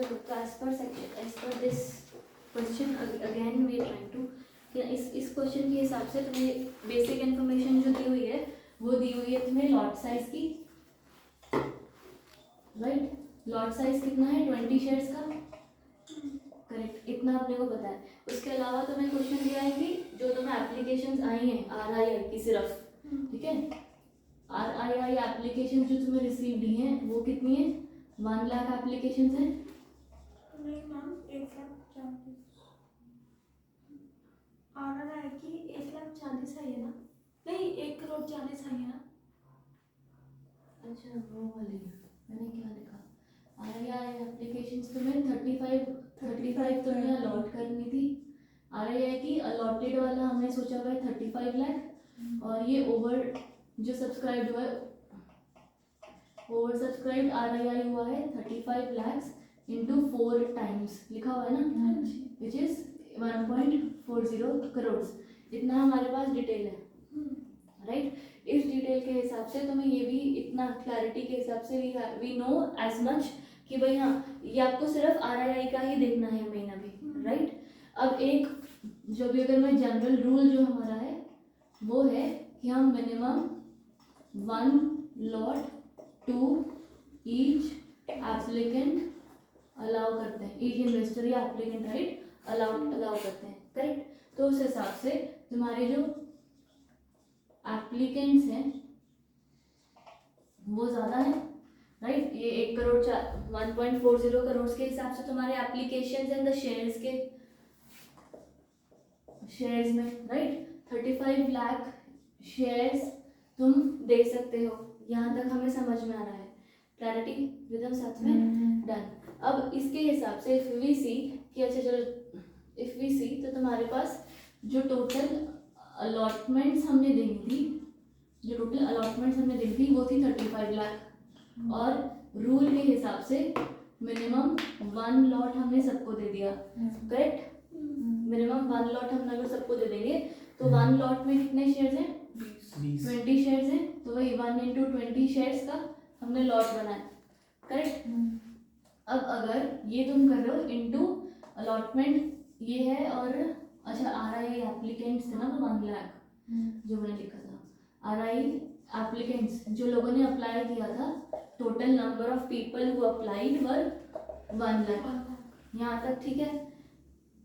चलो तो as per this question again we are trying to, इस क्वेश्चन के हिसाब से तुम्हें बेसिक इन्फॉर्मेशन जो दी हुई है वो दी हुई है तुम्हें लॉट साइज की, राइट। लॉट साइज कितना है 20 शेयर्स का, करेक्ट, इतना अपने को पता है। उसके अलावा तुम्हें क्वेश्चन दिया है कि जो तुम्हें एप्लीकेशंस आई हैं RII की सिर्फ, ठीक है, RII एप्लीकेशन जो तुम्हें रिसीव दी हैं वो कितनी है, 1 लाख एप्लीकेशन है। नहीं मैम 1,40,000 RRI की 1,40,000 आई है ना, नहीं 1,40,40,000 आई है ना। अच्छा वो वाली मैंने क्या लिखा, RII एप्लीकेशंस तुम्हें 35 तुम्हें अलॉट करनी थी। RII की अलॉटेड वाला हमने सोचा हुआ है 35 लाख, और ये ओवर जो सब्सक्राइब हुआ है, ओवर सब्सक्राइब RII हुआ है 35 lakhs इंटू 4 टाइम्स लिखा हुआ है ना, विच इज 1.40 करोड़। इतना हमारे पास डिटेल है, राइट। इस डिटेल के हिसाब से तुम्हें ये भी इतना क्लैरिटी के हिसाब से वी नो एज मच कि भाई हाँ ये आपको सिर्फ RII का ही देखना है मेन अभी, राइट। अब एक जो भी अगर मैं जनरल रूल जो हमारा है वो है कि हम minimum 1 lot to each applicant allow करते हैं, ईच इन्वेस्टर या एप्लीकेंट राइट अलाउ करते हैं, करेक्ट। तो उस हिसाब से तुम्हारे जो एप्लीकेंट्स हैं वो ज़्यादा है, राइट। ये 1 करोड़ 1.40 करोड़ के हिसाब से तुम्हारे एप्लीकेशंस एंड द शेयर्स में, राइट। 35 लाख शेयर्स तुम दे सकते हो, यहाँ तक हमें समझ में आ रहा है, क्लैरिटी विदम साथ में डन। अब इसके हिसाब से इफ वी सी कि अच्छा चलो इफ वी सी तो तुम्हारे पास जो टोटल अलॉटमेंट्स हमने देनी थी, जो टोटल अलॉटमेंट्स हमने देनी थी वो थी 35 लाख, और रूल के हिसाब से मिनिमम 1 लॉट हमने सबको दे दिया, करेक्ट। मिनिमम 1 लॉट हम अगर सबको दे देंगे तो 1 लॉट में कितने शेयर्स हैं 20 शेयर्स हैं, तो वही 1 into 20 शेयर्स का हमने लॉट बनाया, करेक्ट। अब अगर ये तुम कर रहे हो इनटू अलॉटमेंट ये है, और अच्छा RII एप्लीकेंट्स थे ना तो 1 लाख जो मैंने लिखा था, RII एप्लीकेंट्स जो लोगों ने अप्लाई किया था, total number of people who applied were 1 lakh, यहाँ तक ठीक है,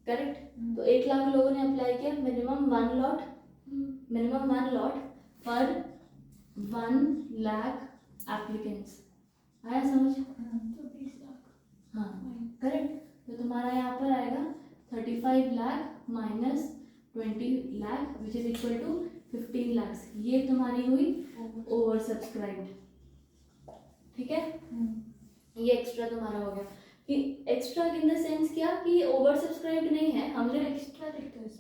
करेक्ट। तो 1 लाख लोगों ने अप्लाई किया, मिनिमम 1 लॉट पर 1 लाख एप्लीकेंट्स, आया समझ, तो 20 लाख, हाँ करेक्ट। तो तुम्हारा यहाँ पर आएगा 35 lakh minus 20 lakh which is equal to 15 lakh, ये तुम्हारी हुई ओवर सब्सक्राइब्ड, ठीक है। ये एक्स्ट्रा तुम्हारा हो गया, कि एक्स्ट्रा इन द सेंस क्या कि ओवर सब्सक्राइब्ड नहीं है, हमने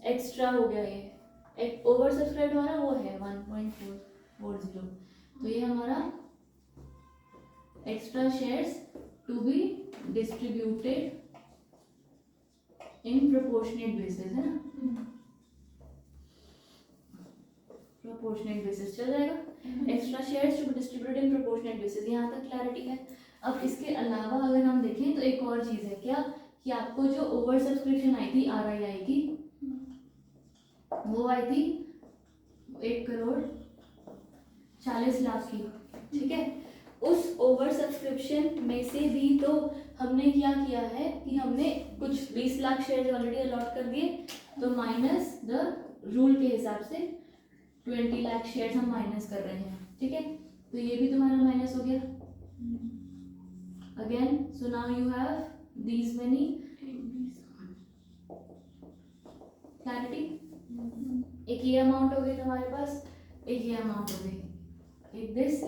एक्स्ट्रा हो गया, ये ओवर सब्सक्राइब्ड हमारा वो है 1.440, तो ये हमारा extra shares to be distributed in proportionate basis, है ना, प्रोपोर्शनेट बेसिस चल जाएगा। Extra shares to be distributed in proportionate basis, यहाँ तक क्लैरिटी है। अब इसके अलावा अगर हम देखें तो एक और चीज़ है क्या कि आपको जो ओवर सब्सक्रिप्शन आई थी RII की वो आई थी 1 करोड़ 40 लाख की, ठीक है। उस ओवर सब्सक्रिप्शन में से भी तो हमने क्या किया है कि हमने कुछ 20 लाख शेयर ऑलरेडी अलॉट कर दिए, तो माइनस द रूल के हिसाब से 20 लाख शेयर हम माइनस कर रहे हैं, ठीक है। तो ये भी तुम्हारा माइनस हो गया again, so now you have these many, clarity. एक ये अमाउंट हो गई तुम्हारे पास, एक ये अमाउंट हो गई, एक दिस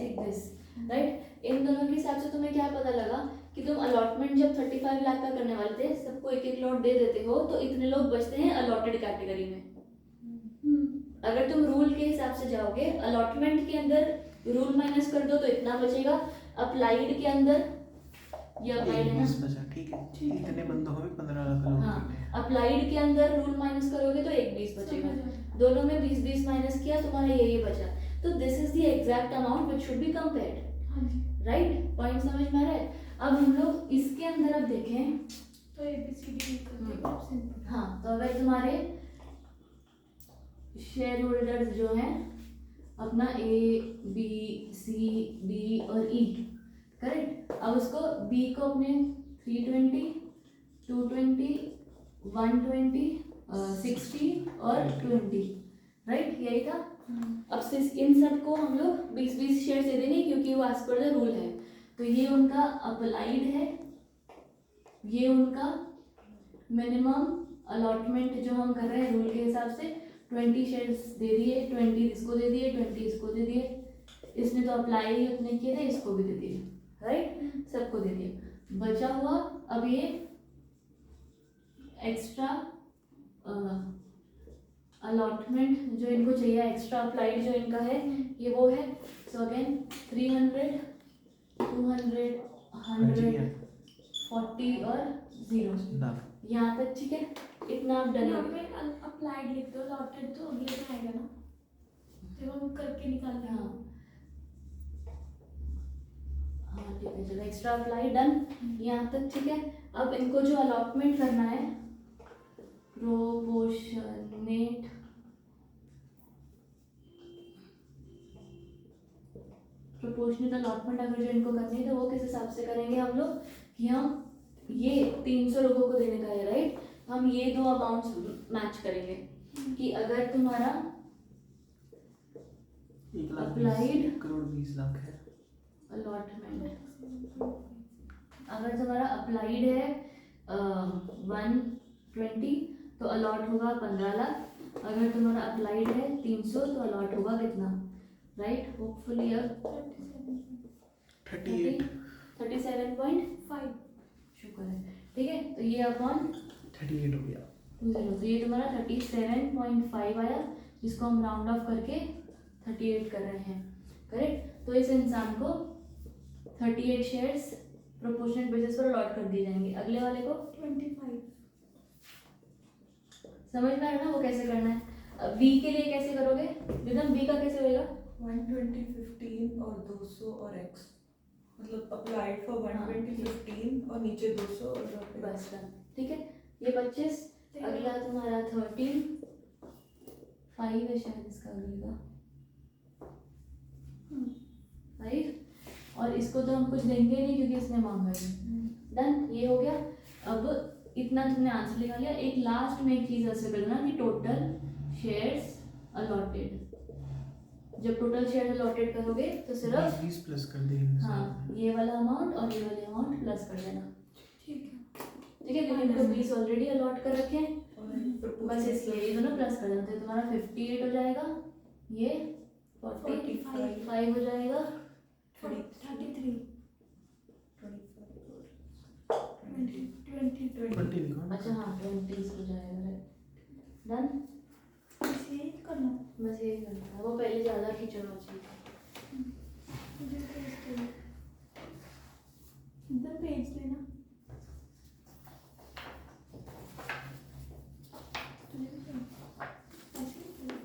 राइट। इन दोनों के हिसाब से तुम्हें क्या पता लगा कि तुम अलॉटमेंट जब 35 लाख का करने वाले थे, सबको 1-1 लॉट दे देते हो तो इतने लोग बचते हैं अलॉटेड कैटेगरी में। अगर तुम रूल के हिसाब से जाओगे, अलॉटमेंट के अंदर रूल माइनस कर दो तो इतना बचेगा, अप्लाइड के अंदर ये अप्लाइड है ना, ठीक है, इतने बंदों में 15 लाख लोग, हाँ अप्लाइड के अंदर रूल माइनस करोगे तो 1-20 बचेगा, दोनों में 20-20 माइनस किया, तुम्हारा ये बचा, तो this is the exact amount which should be compared, right. Point समझ में आ रहा है? अब हम लोग इसके अंदर अब देखें। तो ABCD करते हैं अब सिंपल। हाँ, तो अगर तुम्हारे शेयर होल्डर्स जो हैं अपना A B C D और E, करेक्ट। अब उसको B को अपने 320, 220, 120, 60 और 20, राइट, यही था। अब से इन सब को हम लोग 20-20 शेयर दे देंगे क्योंकि वो एज पर द रूल है। तो ये उनका अप्लाइड है, ये उनका मिनिमम अलॉटमेंट जो हम कर रहे हैं रूल के हिसाब से 20 शेयर्स दे दिए, 20 इसको दे दिए, 20 इसको दे दिए, इसने तो अप्लाई अपने किए थे, इसको भी दे दिए, राइट, सबको दे दिए। बचा हुआ अब ये एक्स्ट्रा अलॉटमेंट जो इनको चाहिए, एक्स्ट्रा अप्लाइड जो इनका है, ये वो है। सो अगेन 300, 200, 100, 40 और 0 यहाँ तक, ठीक है। इतना आप डन यहाँ हो पे अप्लाइड लिख दो, अलॉटेड तो अगले में आएगा ना, जब हम करके निकालते हैं। हाँ ठीक है, चलो एक्स्ट्रा अप्लाई डन यहाँ तक, ठीक है। अब इनको जो अलॉटमेंट करना है प्रोपोर्शनेट अलॉटमेंट अगर जो इनको करनी है तो वो किस हिसाब से करेंगे हम लोग कि हम ये 300 लोगों को देने का है, राइट। हम ये दो अमाउंट्स मैच करेंगे कि अगर तुम्हारा 1,20,000 करोड़ 20 लाख है अलॉटमेंट, अगर तुम्हारा अप्लाइड है 120 तो अलॉट होगा 15 लाख। अगर तुम्हारा अप्लाइड है 300 तो अलॉट होगा कितना, राइट, होपफुली अब 37.5, शुक्र है, ठीक है। तो ये अपॉन 38 हो गया 20, तो ये तुम्हारा 37.5 आया, जिसको हम राउंड ऑफ करके 38 कर रहे हैं, करेक्ट। तो इस इंसान को 38 शेयर्स प्रोपोर्शनल बेसिस पर अलॉट कर दिए जाएंगे। अगले वाले को 25। समझ में आ रहा है ना वो कैसे करना है। अब बी के लिए कैसे करोगे रिदम, बी का कैसे होएगा? 120, 15 और 200 और x, मतलब अप्लाइड फॉर 120, 15 और नीचे 200 और बस डन, ठीक है। ये 25, अगला तुम्हारा 13, 5 है शायद इसका अगले का 5, और इसको तो हम कुछ देंगे नहीं क्योंकि इसने मांगा ही। डन, ये हो गया। अब इतना तुमने आंसर लिखा लिया। एक लास्ट में एक चीज ऐसे कर देना कि टोटल शेयर्स अलॉटेड। जब टोटल शेयर अलॉटेड करोगे तो सिर्फ 20 प्लस कर देंगे। हाँ, ये वाला अमाउंट और ये वाले अमाउंट प्लस कर देना, ठीक है, ठीक है, क्योंकि इनको 20 ऑलरेडी अलॉट कर रखे हैं, बस इसलिए ये दोनों प्लस कर देते हैं। तुम्हारा 58 हो जाएगा, ये 45 हो जाएगा, 33, 20, 20 लिखो ना। अच्छा हाँ 20 हो जाएगा, डन। इसे करना। बस यही करना है, वो पहले ज़्यादा खींचना चाहिए। मुझे पेज देना, इधर पेज देना।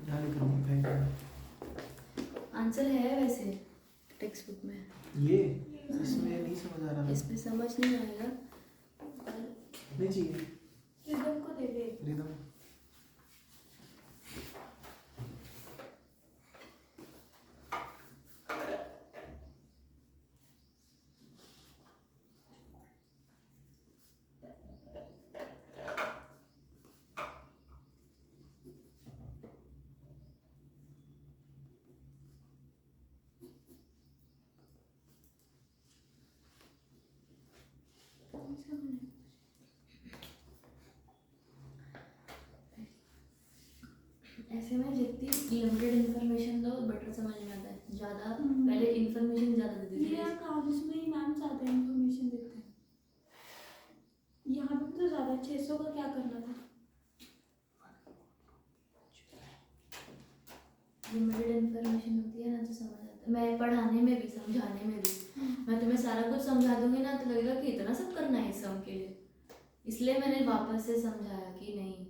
यहाँ लिख रहा हूँ फेंक। आंसर है वैसे टेक्स्ट बुक में, ये इसमें नहीं समझ आ रहा। इसमें समझ नहीं आएगा पर नहीं चाहिए रिदम को दे दे। रिदम। ऐसे में जितनी लिमिटेड इन्फॉर्मेशन दो बेटर समझ में आता है। ज़्यादा पहले इन्फॉर्मेशन ज़्यादा दे देती ये है। अकाउंट्स में ही मैम ज़्यादा इन्फॉर्मेशन देते हैं। यहाँ पे तो ज़्यादा 600 का क्या करना था? लिमिटेड इन्फॉर्मेशन होती है ना तो समझ आता है। मैं पढ़ाने में भी समझाने में भी मैं तुम्हें सारा कुछ समझा दूंगी ना तो लगेगा कि इतना सब करना है इस सम के लिए, इसलिए मैंने वापस से समझाया कि नहीं।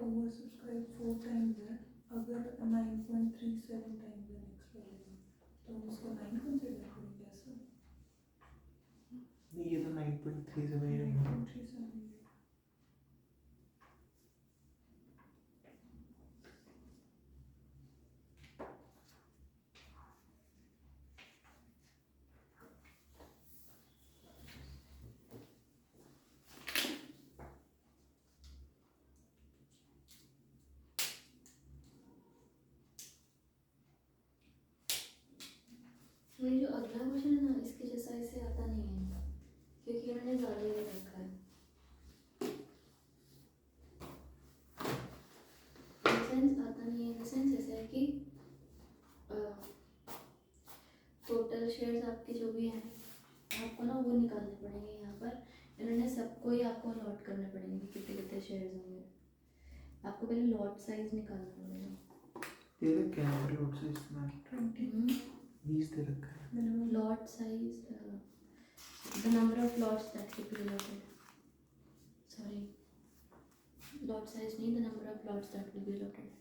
ओवर सब्सक्राइब 4 टाइम्स है, अगर 9.37 टाइम्स है नेक्स्ट वाले में, तो हम उसको 9 कंसीडर करेंगे ऐसा? नहीं, ये तो 9.3 से वही रहेगा। 9.37 तो ये जो अगला क्वेश्चन है ना, इसके जैसा इसे आता नहीं है क्योंकि मैंने ज़्यादा ही रखा है। सेंस आता नहीं है, इन द सेंस ऐसा है कि टोटल शेयर्स आपके जो भी हैं आपको ना वो निकालने पड़ेंगे। यहाँ पर इन्होंने सबको ही आपको अलॉट करने पड़ेंगे, कितने कितने शेयर्स होंगे। आपको पहले लॉट साइज निकालना पड़ेगा। ये देख क्या है लॉट साइज में 20 दे रखा है। Minimum lot size the number of lots that will be allotted, sorry lot size नहीं, the number of lots that will be allotted.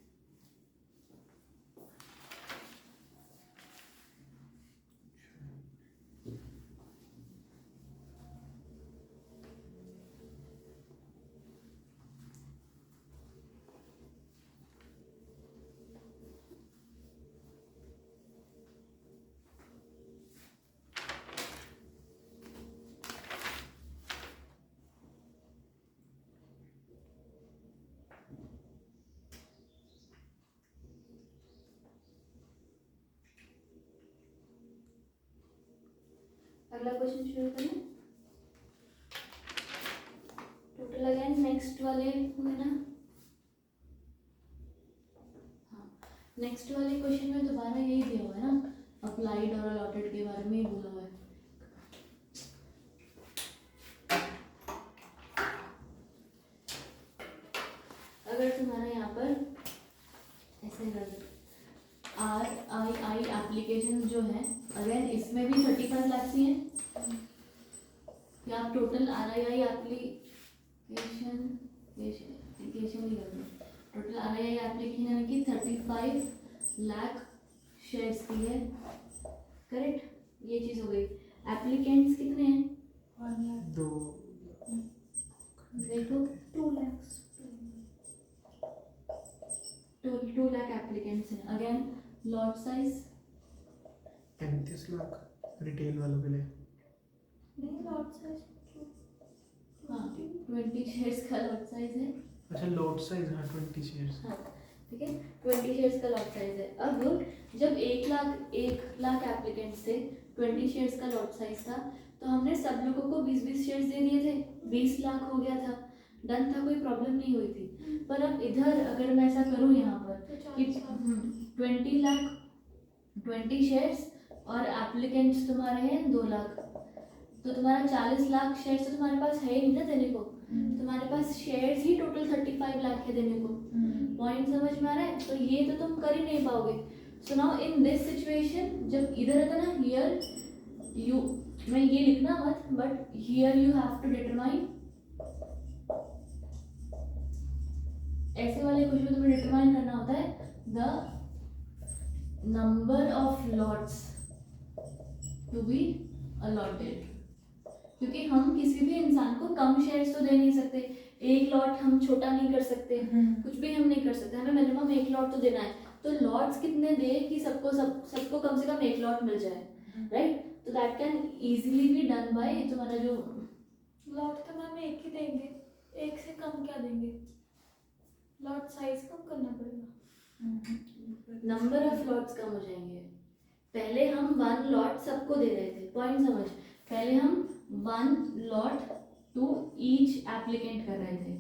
अगला क्वेश्चन शुरू करें। टोटल अगेन नेक्स्ट वाले हुए ना, हाँ नेक्स्ट वाले क्वेश्चन में दोबारा यही दिया हुआ है ना, अप्लाइड और अलॉटेड के बारे में ही बोला हुआ है। अगर तुम्हारा यहाँ पर ऐसे कर दो RII एप्लीकेशन जो है, अगेन इसमें भी 35 लाख ही हैं। या आप टोटल RII एप्लीकेशन ही कर दो। टोटल RII एप्लीकेशन यानी कि 35 लाख शेयर्स की है, करेक्ट। ये चीज़ हो गई। एप्लीकेंट्स कितने हैं? 1 लाख। 2 देखो 2 lakhs। 2 लाख एप्लीकेंट्स हैं। Again lot size 35 lakh retail वालों के लिए। नहीं लॉट साइज हाँ 20 शेयर्स का लॉट साइज है। अच्छा लॉट साइज, हाँ 20 शेयर्स। हाँ ठीक है, 20 शेयर्स का लॉट साइज है। अब जब 1 लाख एप्लीकेंट्स थे, 20 शेयर्स का लॉट साइज था, तो हमने सब लोगों को 20 शेयर्स दे दिए थे, 20 लाख हो गया था, डन था, कोई प्रॉब्लम नहीं हुई थी। पर अब इधर अगर मैं ऐसा करूँ यहाँ पर कि 20 लाख 20 शेयर्स और एप्लीकेंट्स तुम्हारे हैं 2 लाख, तो तुम्हारा 40 लाख शेयर्स तो तुम्हारे पास है ही नहीं ना देने को। तुम्हारे पास शेयर्स ही टोटल 35 लाख है देने को। पॉइंट समझ में आ रहा है? तो ये तो तुम कर ही नहीं पाओगे। So now in this situation, जब इधर रहता ना हियर यू, मैं ये लिखना मत, but here you have to determine, ऐसे वाले क्वेश्चन में तुम्हें डिटरमाइन करना होता है the number of lots to be allotted. क्योंकि हम किसी भी इंसान को कम शेयर्स तो दे नहीं सकते, एक लॉट हम छोटा नहीं कर सकते, कुछ भी हम नहीं कर सकते, हमें मिनिमम 1 लॉट तो देना है। तो लॉट्स कितने दे कि सबको कम से कम 1 लॉट मिल जाए, राइट? तो that can easily be done by तुम्हारा जो लॉट तो मैम एक ही देंगे, एक से कम क्या देंगे? लॉट साइज कम करना पड़ेगा। नंबर ऑफ लॉट्स कम हो जाएंगे। पहले हम 1 लॉट सबको दे रहे थे, पॉइंट समझ, पहले हम 1 लॉट टू ईच एप्लीकेंट कर रहे थे,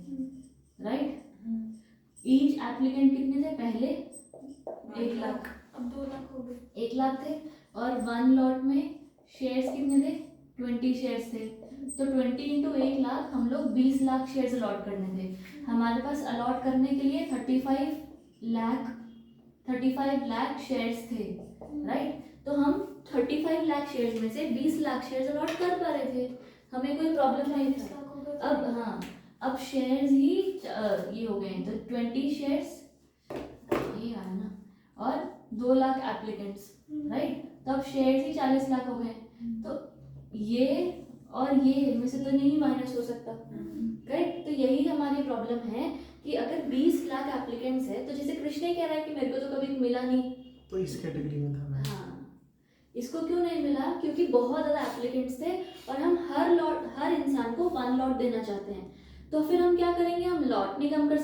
राइट? ईच एप्लीकेंट कितने थे पहले? 1 लाख। अब 2 लाख हो गए। 1 लाख थे और 1 लॉट में शेयर्स कितने थे? 20 शेयर्स थे। तो 20 इंटू 1 लाख हम लोग 20 लाख शेयर्स अलॉट करने थे। हमारे पास अलॉट करने के लिए 35 लाख शेयर्स थे, राइट? तो हम 35 लाख शेयर्स में से 20 लाख शेयर्स अलॉट कर पा रहे थे, हमें कोई प्रॉब्लम नहीं था। अब हाँ, अब शेयर्स ही ये हो गए हैं, तो 20 शेयर्स ये आया ना, और 2 लाख एप्लीकेंट्स, राइट, तो अब शेयर्स ही 40 लाख हो गए। तो ये और ये इनमें से तो नहीं माइनस हो सकता, करेक्ट। तो यही हमारी प्रॉब्लम है कि अगर 20 लाख एप्लीकेंट्स है, तो जैसे कृष्ण कह रहा है कि मेरे को तो कभी मिला नहीं, तो इस कैटेगरी में था मैं। हाँ, इसको क्यों नहीं मिला? क्योंकि बहुत ज़्यादा एप्लीकेंट्स थे और हम हर इंसान को 1 लॉट देना चाहते हैं। तो फिर हम क्या करेंगे? हम लॉट नहीं कम कर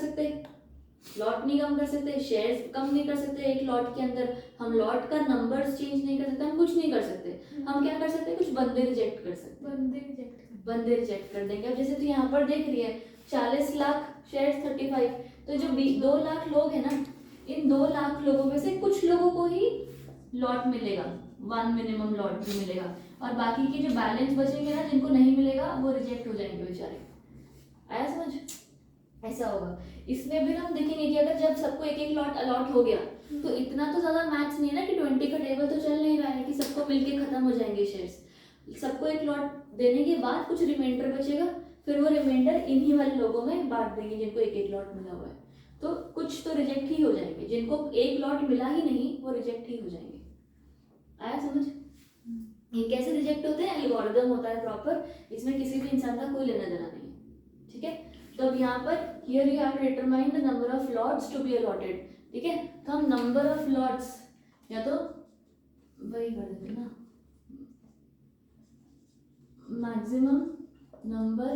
सकते, शेयर्स कम नहीं कर सकते एक लॉट के अंदर, हम लॉट का नंबर्स चेंज नहीं कर सकते, हम कुछ नहीं कर सकते। हम क्या कर सकते हैं? कुछ बंदे रिजेक्ट कर सकते हैं, बंदे रिजेक्ट कर देंगे। अब जैसे तू यहाँ पर देख रही है 40 लाख शेयर्स 35, तो जो 2 लाख लोग हैं ना, इन 2 लाख लोगों में से कुछ लोगों को ही लॉट मिलेगा, 1 मिनिमम लॉट भी मिलेगा, और बाकी के जो बैलेंस बचेंगे ना, जिनको नहीं मिलेगा वो रिजेक्ट हो जाएंगे बेचारे। आया समझ? ऐसा होगा। इसमें भी हम देखेंगे कि अगर जब सबको एक एक लॉट अलॉट हो गया, तो इतना तो ज़्यादा मैथ्स नहीं है ना कि 20 का टेबल तो चल नहीं रहा है कि सबको मिलके खत्म हो जाएंगे शेयर्स। सबको एक लॉट देने के बाद कुछ रिमाइंडर बचेगा, फिर वो रिमाइंडर इन्हीं वाले लोगों में बांट देंगे जिनको एक एक लॉट मिला हुआ है। तो कुछ तो रिजेक्ट ही हो जाएंगे, जिनको एक लॉट मिला ही नहीं वो रिजेक्ट ही हो जाएंगे। आया समझ? ये कैसे रिजेक्ट होते हैं? एल्गोरिदम होता है प्रॉपर, इसमें किसी भी इंसान का कोई लेना देना नहीं है, ठीक है। तो अब यहाँ पर here you have to determine the number of lots to be allotted, ठीक है। तो हम नंबर ऑफ लॉट्स या तो वही कर देते ना, मैक्सिमम नंबर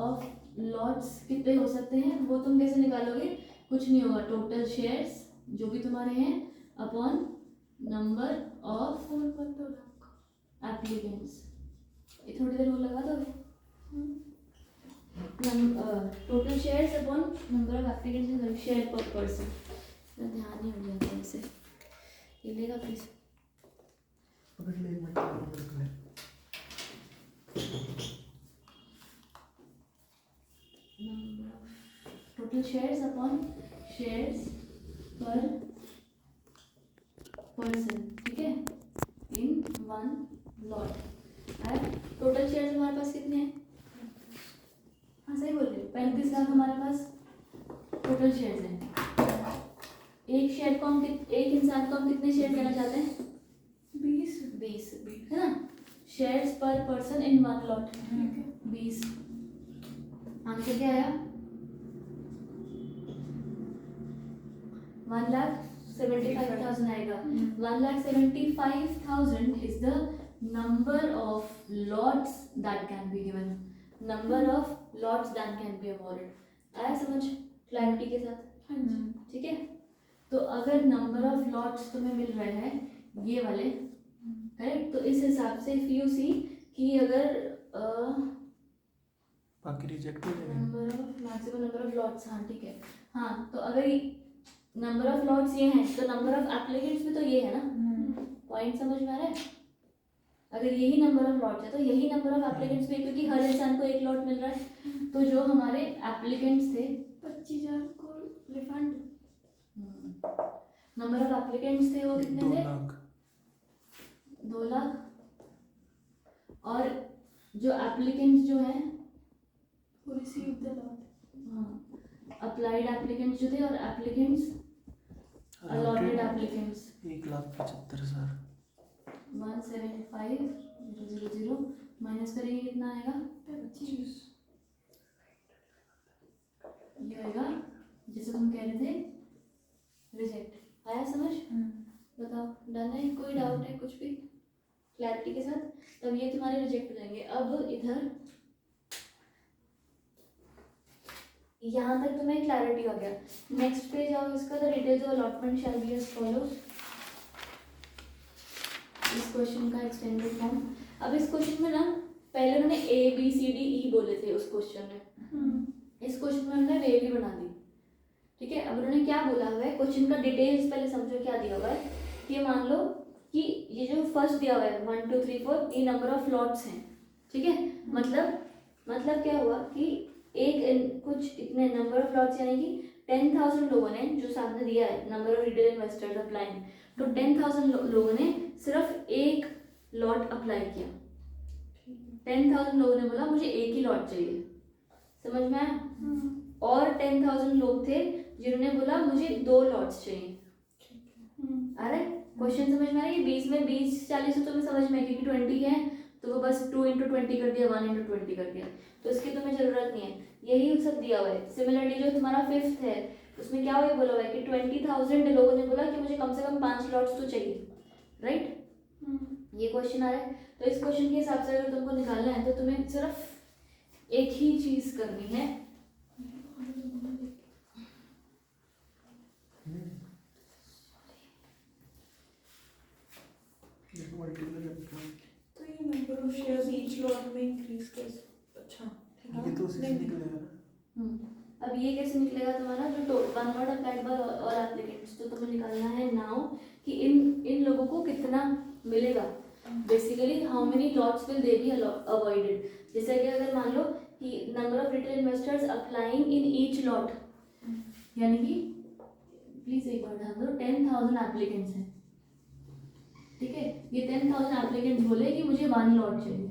ऑफ लॉट्स कितने हो सकते हैं वो तुम कैसे निकालोगे? कुछ नहीं होगा, टोटल शेयर्स जो भी तुम्हारे हैं अपॉन नंबर ऑफ एप्लीकेंट्स। ये थोड़ी देर वो लगा दोगे, total shares upon number of applicants, share पर पर्सन। ध्यान नहीं हो जाता ऐसे, ये लेगा प्लीज। पकड़ ले, एक मिनट पकड़ ले। टोटल शेयर्स अपॉन शेयर्स पर पर्सन, ठीक है, इन 1 लॉट। टोटल शेयर्स हमारे पास कितने हैं? हाँ सही बोल रहे हो, 35 लाख हमारे पास टोटल शेयर्स हैं। एक इंसान को हम कितने शेयर देना चाहते हैं? 20 है ना। शेयर्स पर पर्सन इन 1 लॉट 20। आंसर क्या आया? 1,75,000 आएगा। 1,75,000 is the number of lots that can be given, number of lots that can be awarded. आया समझ क्लैरिटी के साथ? हाँ जी, ठीक है। तो अगर नंबर ऑफ लॉट्स तुम्हें मिल रहे हैं ये वाले, करेक्ट, तो इस हिसाब से इफ यू सी कि अगर बाकी रिजेक्ट हो जाएंगे। Number of maximum number of lots, हाँ ठीक है, हाँ, तो अगर नंबर ऑफ लॉट्स ये हैं तो नंबर ऑफ एप्लीकेंट्स भी तो ये है ना। पॉइंट समझ में आ रहा है? अगर यही नंबर ऑफ लॉट्स है तो यही नंबर ऑफ एप्लीकेंट्स भी है, क्योंकि हर इंसान को एक लॉट मिल रहा है। तो जो हमारे एप्लीकेंट्स थे 25,000 को रिफंड, नंबर ऑफ एप्लीकेंट्स थे वो कितने 2 थे? लाख 2 लाख। और जो एप्लीकेंट्स जो हैं who received the lot, applied applicants जो थे और एप्लीकेंट्स अलॉटेड एप्लीकेंट्स 1,75,000 175,000 माइनस करेंगे कितना आएगा? 25। ये आएगा जैसे तुम कह रहे थे रिजेक्ट। आया समझ? बताओ, डन है? कोई डाउट है कुछ भी क्लैरिटी के साथ? तब ये तुम्हारे रिजेक्ट हो जाएंगे। अब इधर यहाँ तक तुम्हें क्लैरिटी हो गया। नेक्स्ट पेज आओ, इसका the details of allotment shall be as follows. इस क्वेश्चन का एक्सटेंडेड फॉर्म। अब इस क्वेश्चन में ना पहले उन्होंने ABCDE बोले थे उस क्वेश्चन में, इस क्वेश्चन में उन्होंने वेली बना दी, ठीक है। अब उन्होंने क्या बोला हुआ है, क्वेश्चन का डिटेल्स पहले समझो क्या दिया हुआ है। कि मान लो कि ये जो फर्स्ट दिया हुआ है 1 2 3 4 ये नंबर ऑफ लॉट्स हैं, ठीक है। मतलब क्या हुआ कि कुछ इतने नंबर ऑफ लॉट्स यानी कि 10,000 लोगों ने, जो सामने दिया है number of retail investors applying, तो 10,000 लोगों ने सिर्फ एक लॉट अप्लाई किया। 10,000 लोगों ने बोला मुझे एक ही लॉट चाहिए, समझ में आया? और 10,000 लोग थे जिन्होंने बोला मुझे 2 लॉट्स चाहिए। आ रहा है क्वेश्चन? समझ में आ रहा है? 20 में 20 40 तो तुम्हें समझ में है, क्योंकि 20 है तो वो बस 2 इंटू 20 कर दिया, 1 इंटू 20 कर दिया, तो इसकी तुम्हें जरूरत नहीं है। यही सब दिया हुआ है। सिमिलरली जो तुम्हारा 5th है उसमें क्या हुआ बोला हुआ है कि 20,000 लोगों ने बोला कि मुझे कम से कम 5 लॉट्स तो चाहिए, राइट? ये क्वेश्चन आ रहा है। तो इस क्वेश्चन के हिसाब से अगर तुमको निकालना है तो तुम्हें सिर्फ एक ही चीज करनी है। Multiple apply. तो ये number of shares each lot में इंक्रीज कैसे? अच्छा ठीक है, ये तो उसी से नहीं, निकलेगा ना। अब ये कैसे निकलेगा तुम्हारा जो 1 lot applied by all applicants, तो तुम्हें निकालना है नाउ कि इन लोगों को कितना मिलेगा। Basically how many lots will they be avoided. जैसे कि अगर मान लो कि number of retail investors applying in each lot, यानी कि प्लीज एक बार ध्यान दो, 10,000 एप्लीकेंट्स हैं, ठीक है? ये 10,000 एप्लीकेंट्स बोले कि मुझे 1 लॉट चाहिए,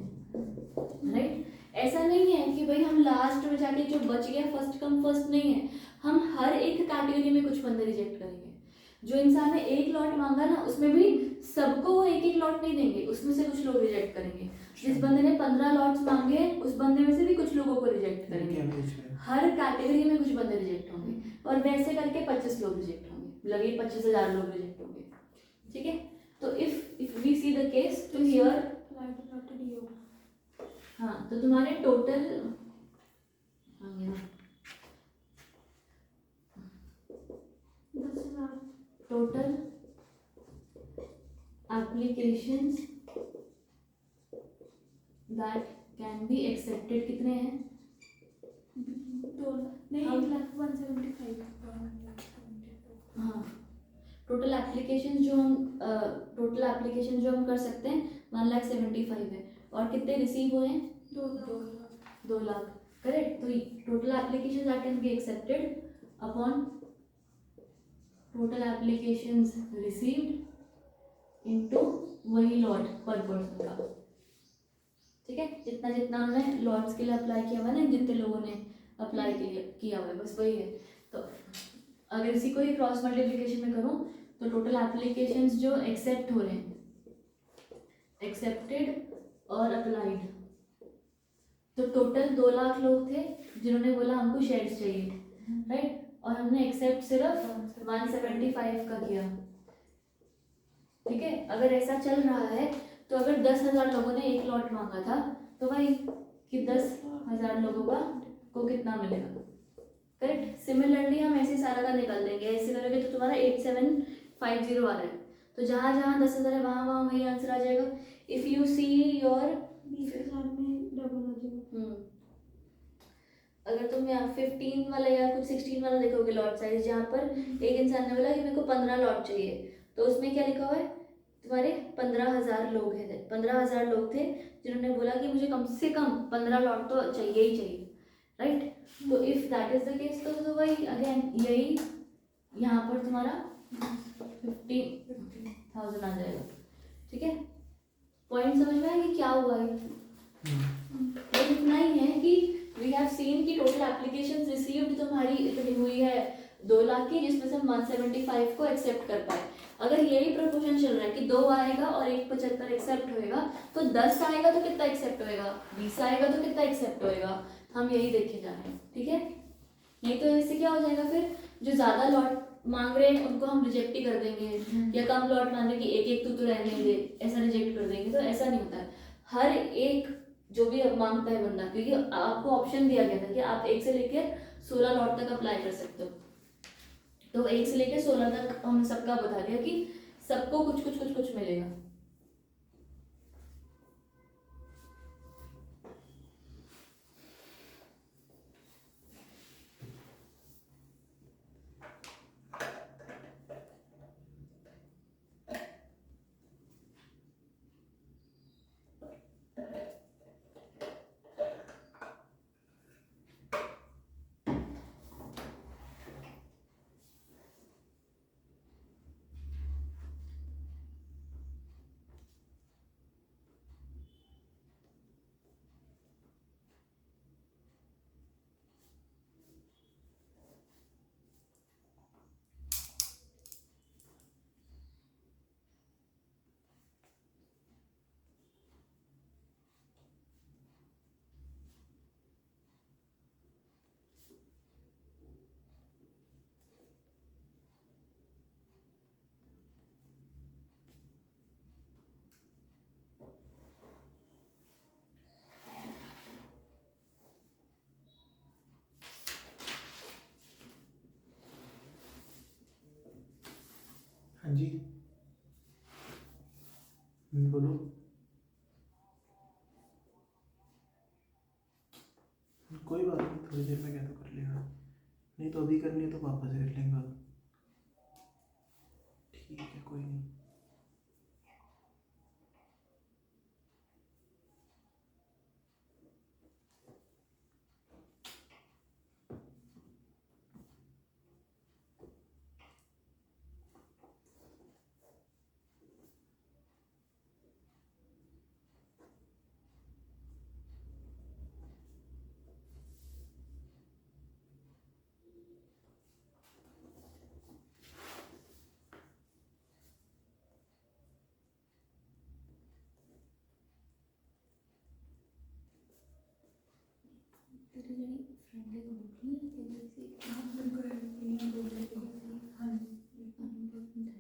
राइट? ऐसा नहीं है कि भाई हम लास्ट में जाके जो बच गया फर्स्ट कम फर्स्ट नहीं है, हम हर एक कैटेगरी में कुछ बंदे रिजेक्ट करेंगे। जो इंसान ने 1 लॉट मांगा ना उसमें भी सबको वो 1-1 लॉट नहीं देंगे, उसमें से कुछ लोग रिजेक्ट करेंगे। जिस बंदे ने 15 लॉट्स मांगे उस बंदे में से भी कुछ लोगों को रिजेक्ट करेंगे। हर कैटेगरी में कुछ बंदे रिजेक्ट होंगे और वैसे करके 25 लोग रिजेक्ट होंगे, मतलब ये 25,000 लोग रिजेक्ट होंगे, ठीक है? तो if we see the case तो हियर, हाँ, तो तुम्हारे total total applications that can be accepted कितने हैं? 1,75,000। हाँ, टोटल एप्लीकेशन जो हम कर सकते हैं 1,75,000 है, और कितने रिसीव हुए हैं? 2 लाख, करेक्ट? तो total application that can be accepted upon total applications received into वही लॉट पर पर्सन का, ठीक है? जितना जितना उन्होंने लॉट्स के लिए अप्लाई किया हुआ है ना, जितने लोगों ने अप्लाई किया हुआ है बस वही है। तो अगर इसी को ही क्रॉस मल्टीप्लिकेशन में करूँ तो टोटल एप्लीकेशंस जो एक्सेप्ट हो रहे हैं, एक्सेप्टेड और अप्लाइड, तो टोटल 2 लाख लोग थे जिन्होंने बोला हमको शेयर्स चाहिए, राइट? और हमने एक्सेप्ट सिर्फ 175 का किया, ठीक है? अगर ऐसा चल रहा है तो अगर 10,000 लोगों ने 1 लॉट मांगा था तो भाई कि 10,000 लोगों को कितना मिलेगा, करेक्ट? सिमिलरली हम ऐसे सारा का निकाल देंगे। ऐसे करोगे तो तुम्हारा 8750 आ रहा है, तो जहाँ जहाँ 10,000 है वहाँ वहाँ वही आंसर आ जाएगा। इफ़ यू सी योर 20,000 में डबल हो जाएगा। अगर तुम यहाँ 15 वाला या कुछ 16 वाला देखोगे लॉट साइज, जहाँ पर एक इंसान ने बोला कि मेरे को 15 लॉट चाहिए, तो उसमें क्या लिखा हुआ है? तुम्हारे 15,000 लोग हैं, 15,000 लोग थे जिन्होंने बोला कि मुझे कम से कम 15 लॉट तो चाहिए ही चाहिए, राइट? तो if that is the case तो वही अगेन यही यहाँ पर तुम्हारा 50,000 आ जाएगा, ठीक है? पॉइंट समझ में आया कि क्या हुआ है? बस इतना ही है कि वी हैव सीन की टोटल एप्लीकेशंस रिसीव्ड तुम्हारी इतनी हुई है 2 लाख की, जिसमें से हम 175 को एक्सेप्ट कर पाए। अगर यही प्रोपोर्शन चल रहा है कि 2 आएगा और 175 एक्सेप्ट होएगा, तो 10 आएगा तो कितना एक्सेप्ट होएगा, 20 आएगा तो कितना एक्सेप्ट होएगा, हम यही देखे जा रहे हैं, ठीक है? नहीं तो इससे क्या हो जाएगा, फिर जो ज़्यादा लॉट मांग रहे हैं उनको हम रिजेक्ट ही कर देंगे, या कम लॉट मांग रहे कि एक तो रहने दे, ऐसा रिजेक्ट कर देंगे। तो ऐसा नहीं होता है। हर एक जो भी मांगता है बंदा, क्योंकि आपको ऑप्शन दिया गया था कि आप 1 से लेकर 16 लॉट तक अप्लाई कर सकते हो, तो 1 से लेकर 16 तक हमने सबका बता दिया कि सबको कुछ कुछ कुछ कुछ मिलेगा। हाँ जी। बोलो। कोई बात नहीं, थोड़ी देर में क्या तो कर लेगा, नहीं तो अभी करनी है तो पापा से कर लेंगे बात। ठीक है, कोई नहीं। तेरी जड़ी फ्रेंड है बोली है तेरी से उनको ये बोले तो हाँ जी अनुभव नहीं था।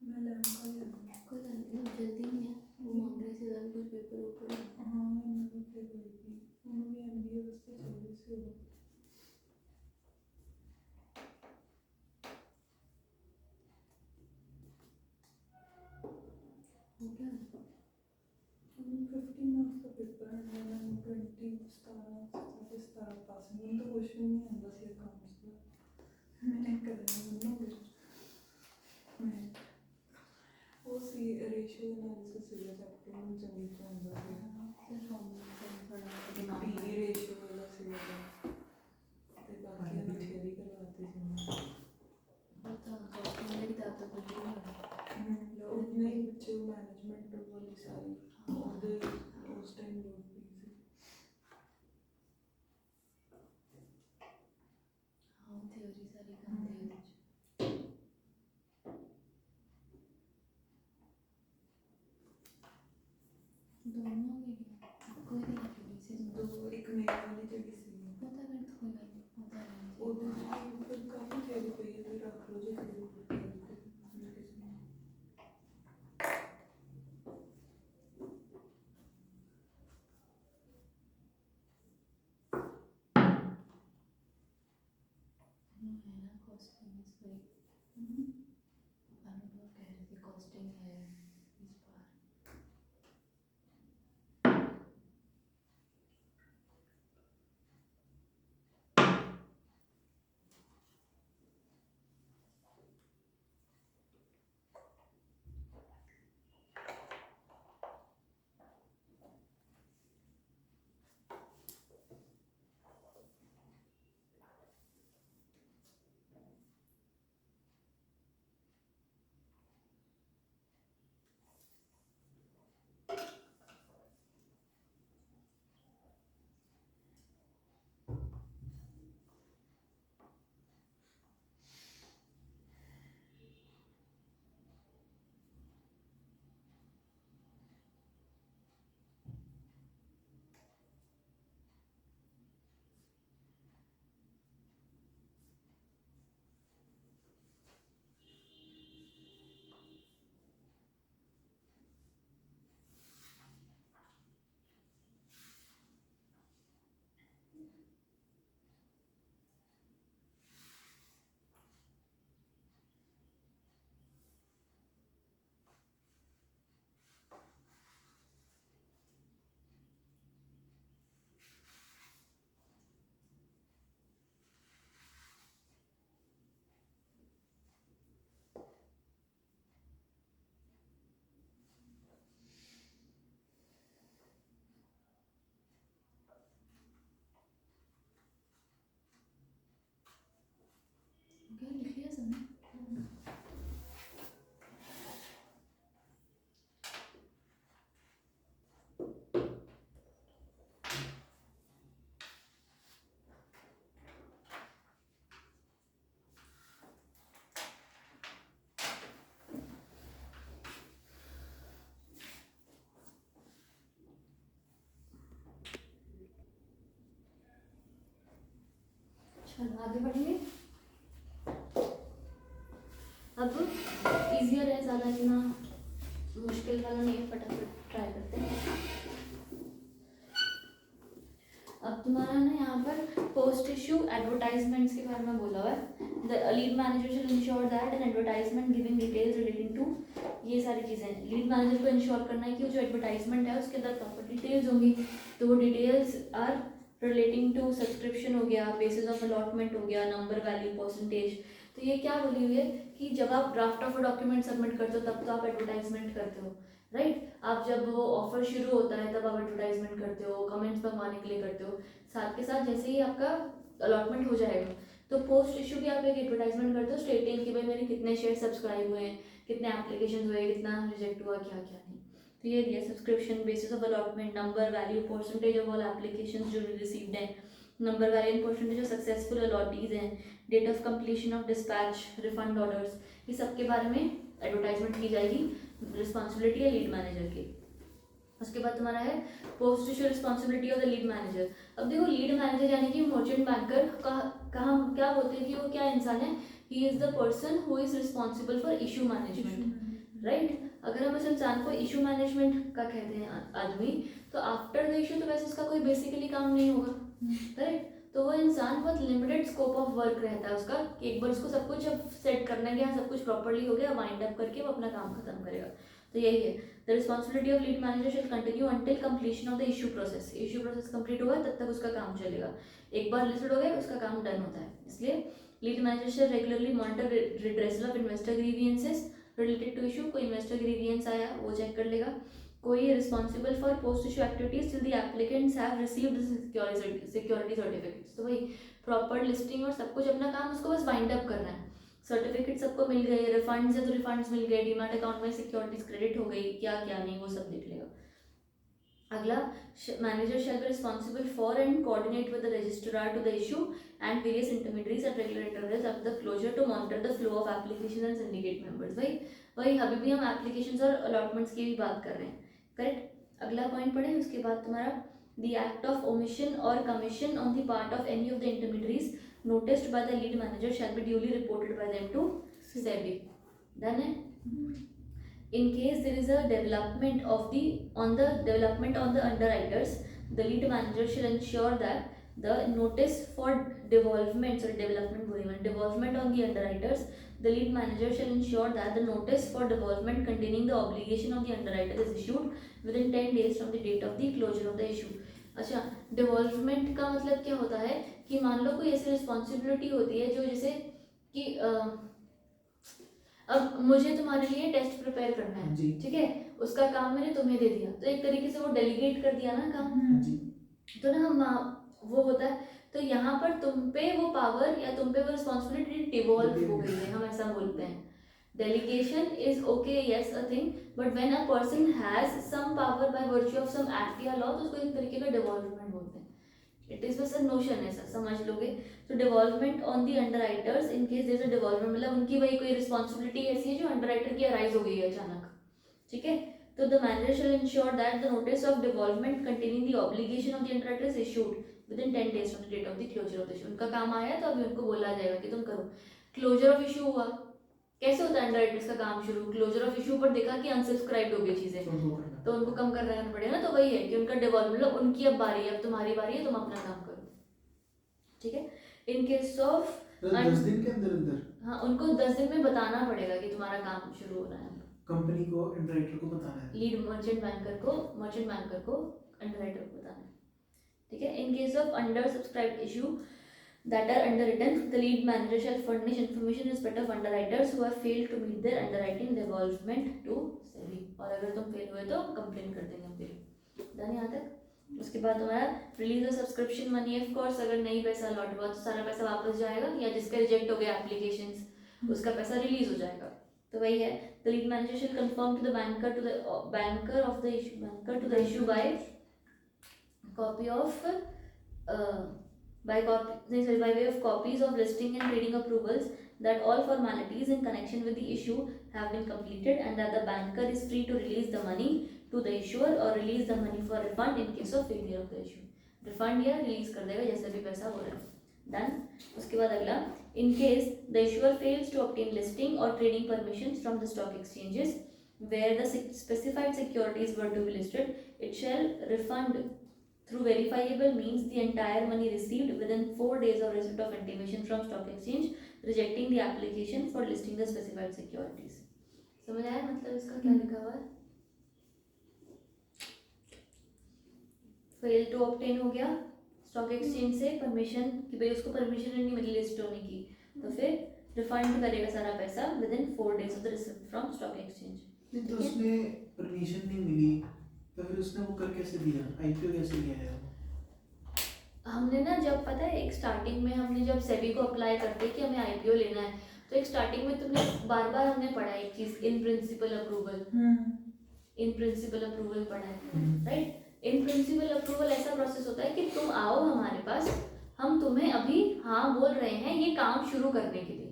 मैं लड़का ही हूँ। कोई बात नहीं, जल्दी नहीं है, वो मांग रहे थे ज़्यादा कुछ पेपर ऊपर। हाँ मैं फिर गई थी उन्होंने MBA उससे जल्दी से हो गया। 15 मार्क्स का पेपर है मैंने 20 17 पास में तो क्वेश्चन नहीं आंदा सी अकाउंट्स का मैंने करना फिर मैं वो सी रेशियो एनालिसिस सीधा चैप्टर में चंगी तो आंदा सी फिर फॉर्मूला का थोड़ा दिमाग PE रेशियो वाला सीधा ते बाकी मैं थियरी करवाती थी होता कॉस्टिंग में था तो कुछ नहीं हुआ। लोग नहीं बच्चे मैनेजमेंट वाली सारी ਉਹਦੇ ਉਸ ਟਾਈਮ ਲੋਡ ਪਈ ਸੀ हाँ थ्योरी सारी काम थी उसमें। दोनों में कोई नहीं थ्योरी से ਦੋ ਇੱਕ ਮੇਰੀ ਵਾਲੀ ਜਿਹੜੀ ਸੀ होता है फिर तो कोई बात नहीं, होता है ਉਹਦੇ ਚ ਫਿਰ ਕਾਫੀ ਥਿਆਰੀ ਪਈ ਹੈ ਵੀ ਰੱਖ ਲਓ ਜੇ ਥੋੜੀ है ना कॉस्टिंग इज लाइक अनुभव कह रहे थे कॉस्टिंग है इस बार। क्या लिख लिया सबने? चलो आगे बढ़ेंगे। अब इजियर है, ज़्यादा इतना मुश्किल वाला नहीं है, फटाफट ट्राई करते हैं। अब तुम्हारा ना यहाँ पर पोस्ट इशू एडवर्टाइजमेंट्स के बारे में बोला हुआ है। The lead manager should ensure that an advertisement giving details relating to, ये सारी चीज़ें लीड मैनेजर को इंश्योर करना है कि जो एडवर्टाइजमेंट है उसके अंदर प्रॉपर डिटेल्स होंगी। तो वो details are relating to subscription हो गया, बेसिस ऑफ अलॉटमेंट हो गया, नंबर, वैल्यू, परसेंटेज। तो ये क्या बोली हुई है कि जब आप ड्राफ्ट ऑफ डॉक्यूमेंट सबमिट करते हो तब तो आप एडवर्टाइजमेंट करते हो, राइट। आप जब वो ऑफर शुरू होता है तब आप एडवर्टाइजमेंट करते हो, कमेंट्स मंगवाने के लिए करते हो। साथ के साथ जैसे ही आपका अलॉटमेंट हो जाएगा तो पोस्ट इशू भी आप एक एडवर्टाइजमेंट करते हो स्टेटिंग कि भाई मेरे कितने शेयर सब्सक्राइब हुए हैं, कितने एप्लीकेशन हुए, कितना रिजेक्ट हुआ, क्या क्या नहीं। तो ये दिया subscription, basis of allotment, number, value, percentage of all application जो रिसीव्ड हैं, number, value and percentage of successful allottees हैं, date of completion of dispatch, refund orders, ये सब के बारे में एडवर्टाइजमेंट की जाएगी। रिस्पॉन्सिबिलिटी है लीड मैनेजर की। उसके बाद तुम्हारा है post issue responsibility of the lead manager. अब देखो लीड मैनेजर यानी कि मर्चेंट बैंकर का हम क्या बोलते हैं कि वो क्या इंसान है, he is the person who is responsible for issue management, right. अगर हम इस इंसान को इशू मैनेजमेंट का कहते हैं आदमी, तो आफ्टर द इशू तो वैसे उसका कोई बेसिकली काम नहीं होगा, करेक्ट। तो वो इंसान बहुत लिमिटेड स्कोप ऑफ वर्क रहता है उसका कि एक बार उसको सब कुछ अब सेट करना है कि हाँ सब कुछ प्रॉपरली हो गया, वाइंड अप करके वो अपना काम खत्म करेगा। तो यही है, the responsibility of lead manager should continue until completion of the issue process. Issue process complete होगा तब तक उसका काम चलेगा, एक बार लिस्टेड हो गया उसका काम डन होता है। इसलिए lead manager should regularly monitor redressal of investor grievances related to issue. कोई इन्वेस्टर ग्रीवियंस आया वो चेक कर लेगा। कोई responsible for post issue activities till the applicants have received security certificates. तो भाई प्रॉपर लिस्टिंग और सब कुछ अपना काम उसको बस वाइंड अप करना है। सर्टिफिकेट सबको मिल गए, रिफंड्स है तो रिफंड्स मिल गए, डीमैट अकाउंट में सिक्योरिटीज क्रेडिट हो गई, क्या क्या नहीं वो सब देख लेगा। अगला, manager shall be responsible for and coordinate with the registrar to the issue and various intermediates at regular intervals after the closure to monitor the flow of application and syndicate members. वही अभी भी हम applications और allotments की भी बात कर रहे हैं, करेक्ट। अगला पॉइंट पढ़े, उसके बाद तुम्हारा द एक्ट ऑफ ओमिशन और commission on the part of any of the intermediates noticed by the lead manager shall be duly reported by them to SEBI. Done है? In case there is a development on the underwriters, the lead manager shall ensure that the notice for devolvement on the underwriters, the lead manager shall ensure that the notice for devolvement containing the obligation of the underwriter is issued within 10 days from the date of the closure of the issue. अच्छा, डिवॉल्वमेंट का मतलब क्या होता है कि मान लो कोई ऐसी रिस्पॉन्सिबिलिटी होती है जो जैसे कि अब मुझे तुम्हारे लिए टेस्ट प्रिपेयर करना है, ठीक है, उसका काम मैंने तुम्हें दे दिया, तो एक तरीके से वो डेलीगेट कर दिया ना काम, तो ना हम वो होता है। तो यहाँ पर तुम पे वो पावर या तुम पे वो रिस्पॉन्सिबिलिटी डिवॉल्व हो गई है, हम ऐसा बोलते हैं। Delegation is okay, yes, a thing, but when a person has some power by virtue of some act या law, तो उसको एक तरीके का devolvement बोलते हैं। It is बस a notion है, सर समझ लोगे। तो devolvement on the underwriters in case there is a devolvement, मतलब उनकी वही कोई responsibility ऐसी है जो underwriter की arise हो गई है अचानक, ठीक है। तो the manager shall ensure that the notice of devolvement containing the obligation of the underwriter is issued within 10 days from the date of the closure of the issue. उनका काम आया तो अभी उनको बोला जाएगा कि तुम करो। क्लोजर ऑफ इशू हुआ, कैसे होता है अंडरराइटर्स का काम शुरू, क्लोजर ऑफ इशू पर देखा कि अनसब्सक्राइब्ड हो गई चीजें तो उनको कम करना पड़ेगा ना। तो वही है कि उनका डिवॉल्व, मतलब उनकी अब बारी है, अब तुम्हारी बारी है, तुम अपना काम करो, ठीक है। इन केस ऑफ 10 दिन के अंदर हाँ, उनको 10 दिन में बताना पड़ेगा कि तुम्हारा काम शुरू हो रहा है, कंपनी को अंडरराइटर को बताना है, लीड मर्चेंट बैंकर को अंडरराइटर को बताना है, ठीक है। इन case of under subscribed issue that are underwritten, the lead manager shall furnish information in respect of underwriters who have failed to meet their underwriting devolvement to SEBI। और अगर तुम fail हुए तो कंप्लेन कर देंगे फिर। डन यहाँ तक। उसके बाद तुम्हारा release of subscription money, of course अगर नहीं पैसा लौट हुआ तो सारा पैसा वापस जाएगा, या जिसका रिजेक्ट हो गया एप्लीकेशंस उसका पैसा रिलीज हो जाएगा। तो वही है, the lead manager shall confirm to the banker of the issue by copy of by way of copies of listing and trading approvals that all formalities in connection with the issue have been completed and that the banker is free to release the money to the issuer or release the money for refund in case of failure of the issue। refund या release कर देगा जैसे भी पैसा हो रहा है। Done। उसके बाद अगला, in case the issuer fails to obtain listing or trading permissions from the stock exchanges where the specified securities were to be listed, it shall refund through verifiable means the entire money received within 4 days of receipt of intimation from stock exchange rejecting the application for listing the specified securities. समझ आया मतलब इसका क्या लिखा हुआ है? Fail to obtain हो गया स्टॉक एक्सचेंज से परमिशन कि भाई उसको परमिशन नहीं मिली लिस्ट होने की, तो फिर रिफंड करेगा सारा पैसा with in 4 days of the receipt from stock exchange. नहीं तो उसने परमिशन नहीं मिली तो फिर उसने वो कर कैसे दिया, आईपीओ कैसे लिया है? हमने ना जब पता है एक स्टार्टिंग में हमने जब सेबी को अप्लाई करते कि हमें आईपीओ लेना है, तो एक स्टार्टिंग में तुमने बार बार हमने पढ़ा एक चीज, in principle approval. In principle approval पढ़ा है, राइट? इन प्रिंसिपल अप्रूवल ऐसा प्रोसेस होता है कि तुम आओ हमारे पास, हम तुम्हें अभी हाँ बोल रहे हैं ये काम शुरू करने के लिए,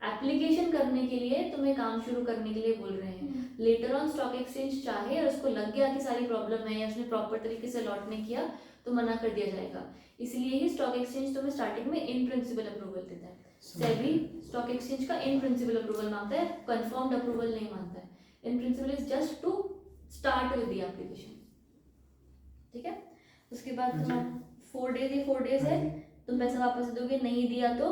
एप्लीकेशन करने के लिए तुम्हें काम शुरू करने के लिए बोल रहे हैं। लेटर ऑन स्टॉक एक्सचेंज चाहे और उसको लग गया कि सारी प्रॉब्लम है या उसने प्रॉपर तरीके से अलॉट नहीं किया तो मना कर दिया जाएगा। इसलिए ही स्टॉक एक्सचेंज तुम्हें स्टार्टिंग में इन प्रिंसिपल अप्रूवल देता है। सेबी स्टॉक एक्सचेंज का इन प्रिंसिपल अप्रूवल मांगता है, कंफर्म्ड अप्रूवल नहीं मांगता है। In principle is just to start with the application, ठीक है? उसके बाद तुम्हारा 4 days ही 4 days है, तुम पैसा वापस दोगे, नहीं दिया तो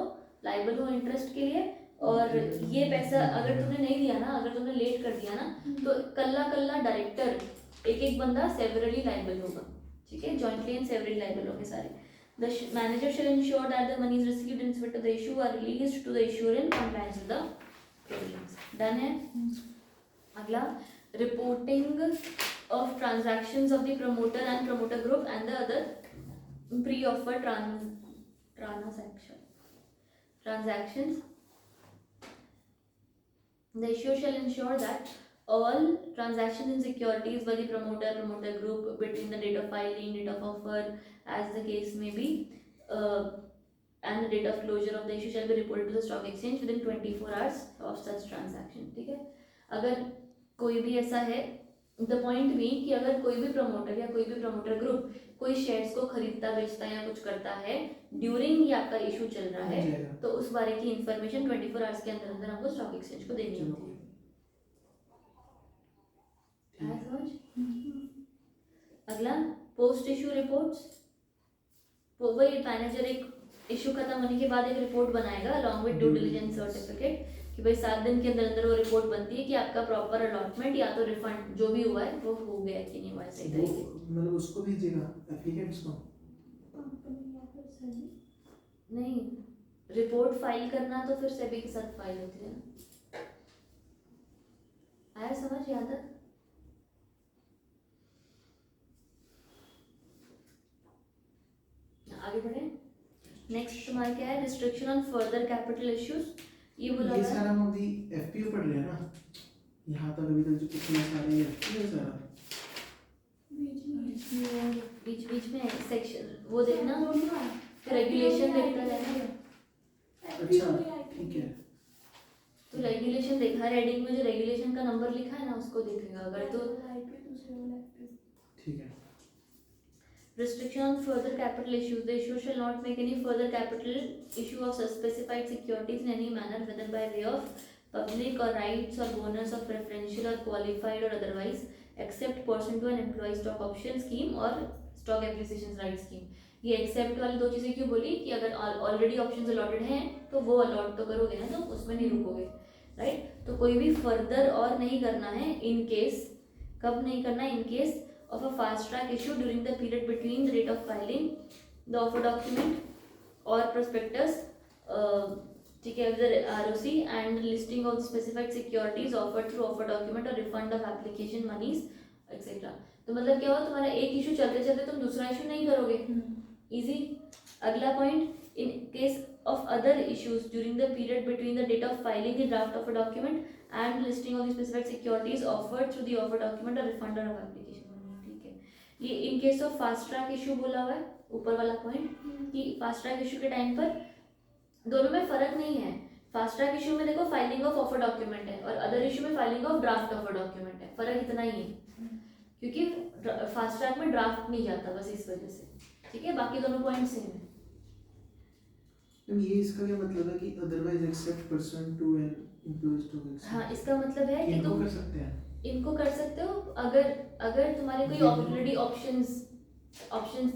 लाइबल हो इंटरेस्ट के लिए। और ये पैसा अगर तुमने नहीं दिया ना, अगर तुमने लेट कर दिया ना, तो कल्ला डायरेक्टर एक एक बंदा सेवरली लाइबल होगा, ठीक है? जॉइंटली एंड सेवरली लाइबल होंगे सारे। The manager shall ensure that the money is received in respect of the issue are released to the issuer in compliance with the provisions. Done है? अगला, reporting of transactions of the promoter and promoter group and the other pre-offer transactions. The issuer shall ensure that all transactions in securities by the promoter group between the date of filing, date of offer, as the case may be, and the date of closure of the issue shall be reported to the stock exchange within 24 hours of such transaction, ठीक है? अगर कोई भी ऐसा है, the point भी कि अगर कोई भी प्रमोटर या कोई भी प्रमोटर ग्रुप कोई शेयर्स को खरीदता बेचता या कुछ करता है ड्यूरिंग ये आपका इशू चल रहा है, तो उस बारे की इंफॉर्मेशन 24 आवर्स के अंदर अंदर हमको स्टॉक एक्सचेंज को देनी होती है। समझ? अगला, पोस्ट इशू रिपोर्ट्स। वही मैनेजर एक इशू खत्म होने के बाद एक रिपोर्ट बनाएगा along with due diligence certificate कि भाई 7 दिन के अंदर अंदर वो रिपोर्ट बनती है कि आपका प्रॉपर अलॉटमेंट या तो रिफंड जो भी हुआ है वो हो गया कि नहीं हुआ, सही तरीके। मतलब उसको भेजेगा एप्लीकेंट्स को? नहीं, रिपोर्ट फाइल करना तो फिर सेबी के साथ फाइल होती है ना। आया समझ? याद है? आगे बढ़े। नेक्स्ट तुम्हारा क्या है? Restriction on further capital issues. ये बोला ये सारा हम अभी एफपीओ पढ़ रहे हैं ना, यहाँ तक अभी तक जो पिछले सारे एफपीओ सारा बीच में सेक्शन वो देखना, रेगुलेशन देखता रहना। अच्छा ठीक है, तो रेगुलेशन देखा, हेडिंग में जो रेगुलेशन का नंबर लिखा है ना उसको देखेगा अगर तो। ठीक है। Restriction on further capital issues. The issuer shall not make any further capital issue of specified securities in any manner, whether by way of public or rights or bonus of preferential or qualified or otherwise, except pursuant to an employee stock option scheme or stock appreciation right scheme. ये accept वाली दो चीज़ें क्यों बोली कि अगर already options allotted हैं तो वो अलॉट तो करोगे ना, तो उसमें नहीं रुकोगे, राइट? तो कोई भी फर्दर और नहीं करना है इन केस, कब नहीं करना? In case of a fast track issue during the period between the date of filing the offer document or prospectus, ठीक है, the ROC and listing of the specified securities offered through offer document or refund of application monies etc. तो मतलब क्या हुआ, तुम्हारा एक issue चलते चलते तुम दूसरा इशू नहीं करोगे, इजी। अगला point, in case of other issues during the period between the date of filing the draft offer document and listing of the specified securities offered through the offer document or refund of application। ये इन case of fast track issue बोला हुआ है ऊपर वाला point, कि fast track issue के time पर दोनों में फर्क नहीं है। फास्ट ट्रैक इशू में देखो फाइलिंग ऑफ ऑफर डॉक्यूमेंट है और अदर इशू में filing of draft offer document है, फर्क इतना ही है क्योंकि फास्ट ट्रैक में ड्राफ्ट नहीं जाता, बस इस वजह से, ठीक है? बाकी दोनों पॉइंट सेम है। ये इसका क्या मतलब है कि otherwise except person to an employ stock exchange? हाँ, इसका मतलब है कि तुम कर सकते हैं, इनको कर सकते हो अगर तुम्हारे कोई ऑलरेडी ऑप्शंस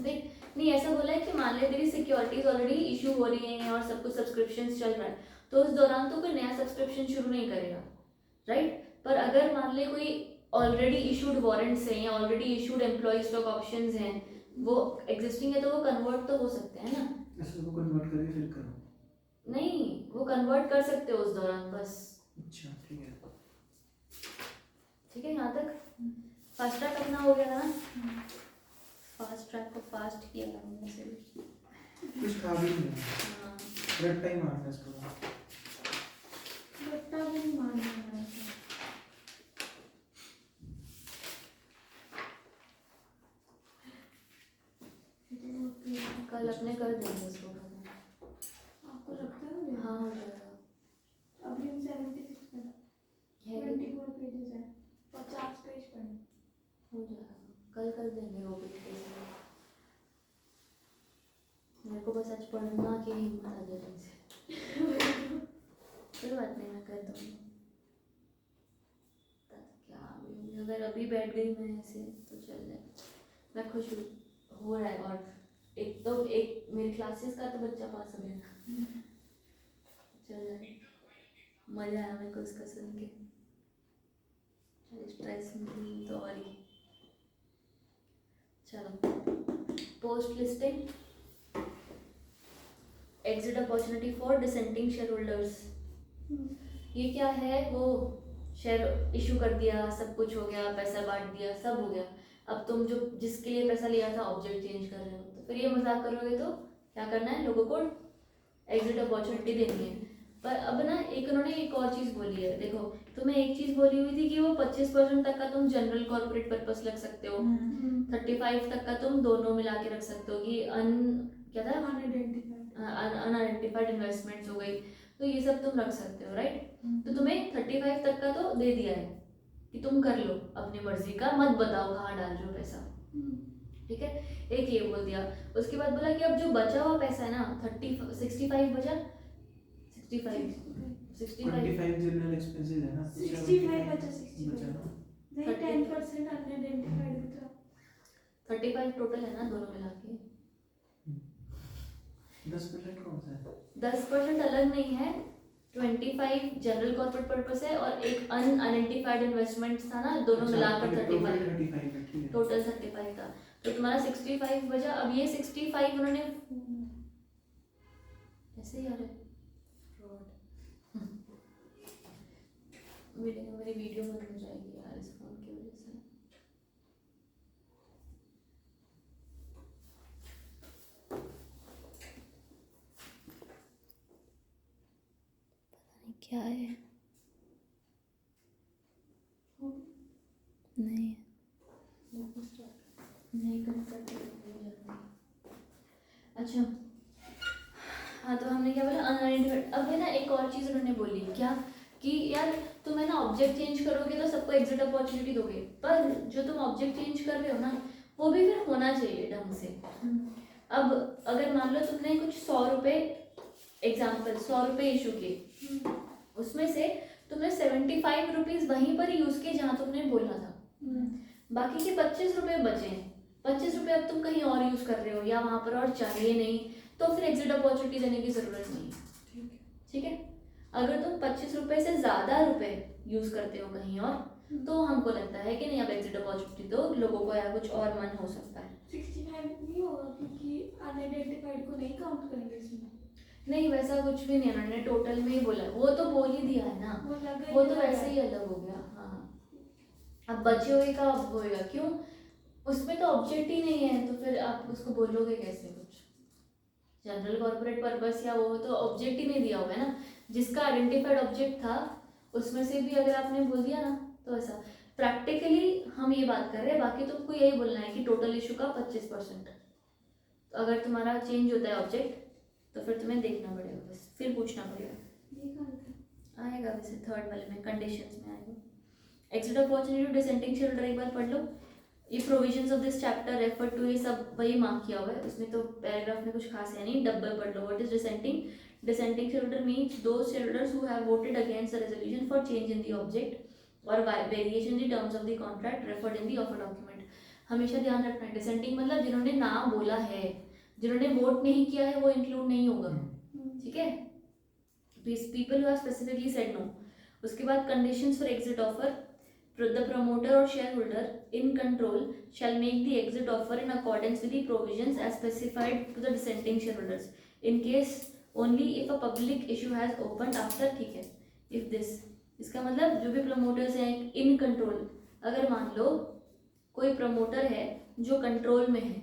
थे, नहीं, ऐसा बोला है कि मान ले तेरी सिक्योरिटीज ऑलरेडी इशू हो रही हैं और सब कुछ सब्सक्रिप्शन चल रहा है, तो उस दौरान तो कोई नया सब्सक्रिप्शन शुरू नहीं करेगा, राइट। पर अगर मान ले कोई ऑलरेडी इशूड वारंट्स हैं या already issued employ stock options हैं, वो एग्जिस्टिंग है, तो वो कन्वर्ट तो हो सकते हैं ना। ऐसे को कन्वर्ट करके फिर करो। नहीं, वो कन्वर्ट कर सकते हो उस दौरान बस। अच्छा ठीक है। ठीक है, यहाँ तक फास्ट ट्रैक अपना हो गया ना। फास्ट ट्रैक को फास्ट किया था हमने से। कुछ खा भी नहीं है। हाँ, रट्टा ही मारता है इसको। बट्टा भी नहीं मारना है। कल अपने कर देंगे इसको। आपको लगता है? हाँ, हो जाएगा। अभी हम 76 पे है कि 24 पेजेस है, 50 पेज पढ़े। हो जाएगा, कल कर देंगे वो भी। मेरे को बस आज पढ़ना कि हिम्मत आ जाए तुमसे। कोई बात नहीं, मैं कर दूँगी। क्या अभी अगर अभी बैठ गई मैं ऐसे तो चल जाए। मैं खुश हो रहा है। और एक मेरी क्लासेस का तो बच्चा पास हो गया, चल जाए। मज़ा आया मेरे को उसका सुन के। स्ट्रेस में तो और ही। चलो, post listing, exit opportunity for dissenting share holders. ये क्या है, वो शेयर इशू कर दिया, सब कुछ हो गया, पैसा बांट दिया, सब हो गया। अब तुम जो जिसके लिए पैसा लिया था ऑब्जेक्ट चेंज कर रहे हो, तो फिर ये मजाक करोगे तो क्या करना है, लोगों को एग्जिट अपॉर्चुनिटी देनी है। पर अब ना उन्होंने एक और चीज़ बोली है। देखो, तुम्हें एक चीज़ बोली हुई थी कि वो 25% तक का तुम जनरल कॉर्पोरेट पर्पस रख सकते हो, 35 तक का तुम दोनों मिला के रख सकते हो कि क्या था, अनआइडेंटिफाइड इन्वेस्टमेंट्स हो गई, तो ये सब तुम रख सकते हो, राइट। तो तुम्हें 35 तक का तो दे दिया है कि तुम कर लो अपनी मर्जी का, मत बताओ कहाँ डाल रहे हो पैसा, ठीक है। एक ये बोल दिया। उसके बाद बोला कि अब जो बचा हुआ पैसा है ना, 65 बचा, 65 25 जनरल एक्सपेंसेस है ना, 65 बचा, 65 बचा ना। नहीं, 10% अनआइडेंटिफाइड भी था। 35 टोटल है ना दोनों मिला के। 10% कौन सा है? 10% अलग नहीं है, 25 जनरल कॉर्पोरेट पर्पस है और एक अनआइडेंटिफाइड इन्वेस्टमेंट था ना, दोनों मिलाकर 35, टोटल 35 था। तो तुम्हारा 65 बचा। अब ये 65 उन्होंने ऐसे ही आ रहा है मेरी वीडियो बंद हो जाएगी यार इस फोन की वजह से। क्या है, नहीं कनेक्ट करते। अच्छा हाँ, तो हमने क्या बोला, अनआइडेंटिफाइड। अब है ना एक और चीज़ उन्होंने बोली, क्या कि यार तुम है ना ऑब्जेक्ट चेंज करोगे तो सबको एग्जिट अपॉर्चुनिटी दोगे, पर जो तुम ऑब्जेक्ट चेंज कर रहे हो ना, वो भी फिर होना चाहिए ढंग से। अब अगर मान लो तुमने कुछ 100 रुपये, एग्जाम्पल 100 रुपये इशू किए, उसमें से तुमने 75 रुपीज़ वहीं पर ही यूज़ किए जहाँ तुमने बोलना था, बाकी के 25 रुपये बचे हैं। 25 रुपये अब तुम कहीं और यूज़ कर रहे हो या वहाँ पर और चाहिए नहीं, तो फिर एग्जिट अपॉर्चुनिटी देने की ज़रूरत नहीं। ठीक है, अगर तुम 25 रुपये से ज़्यादा रुपए यूज़ करते हो कहीं और, तो हमको लगता है कि नहीं अब एग्जिट अपॉर्चुनिटी तो लोगों को या कुछ और मन हो सकता है। 65 नहीं होगा क्योंकि अनआइडेंटिफाइड को नहीं काउंट करेंगे इसमें। नहीं, वैसा कुछ भी नहीं, उन्होंने टोटल में ही बोला, वो तो बोल ही दिया है ना, वो तो वैसे ही अलग हो गया। हाँ, अब बचे हुए का अब होएगा क्यों, उसमें तो ऑब्जेक्ट ही नहीं है, तो फिर आप उसको बोलोगे कैसे कुछ। जनरल कॉर्पोरेट पर्पस या वो तो ऑब्जेक्ट ही नहीं दिया हुआ है ना, जिसका आइडेंटिफाइड ऑब्जेक्ट था उसमें से भी अगर आपने बोल दिया ना, तो ऐसा प्रैक्टिकली हम ये बात कर रहे हैं। बाकी तुमको यही बोलना है कि टोटल इशू का 25%। तो अगर तुम्हारा चेंज होता है ऑब्जेक्ट, तो फिर तुम्हें देखना पड़ेगा, बस फिर पूछना पड़ेगा। आएगा वैसे थर्ड वाले में, कंडीशंस में आएगा। एग्जिट अपॉर्चुनिटी डिसेंटिंग शेयरहोल्डर एक बार पढ़ लो। ये provisions of this chapter refer to, ये सब वही मार्क किया हुआ है, उसमें तो पैराग्राफ में कुछ खास है नहीं, डब्बल पढ़ लो। What is dissenting? Dissenting shareholder means those shareholders who have voted against the resolution for change in the object और variation in the terms of the contract referred in the offer document. हमेशा ध्यान रखना है, dissenting मतलब जिन्होंने ना बोला है, जिन्होंने वोट नहीं किया है वो इंक्लूड नहीं होगा, ठीक है। People who have specifically said no. उसके बाद conditions for exit offer, the promoter or shareholder in control shall make the exit offer in accordance with the provisions as specified to the dissenting shareholders in case only if a public issue has opened after, ठीक है। if this, इसका मतलब जो भी promoters हैं in control, अगर मान लो कोई promoter है जो कंट्रोल में है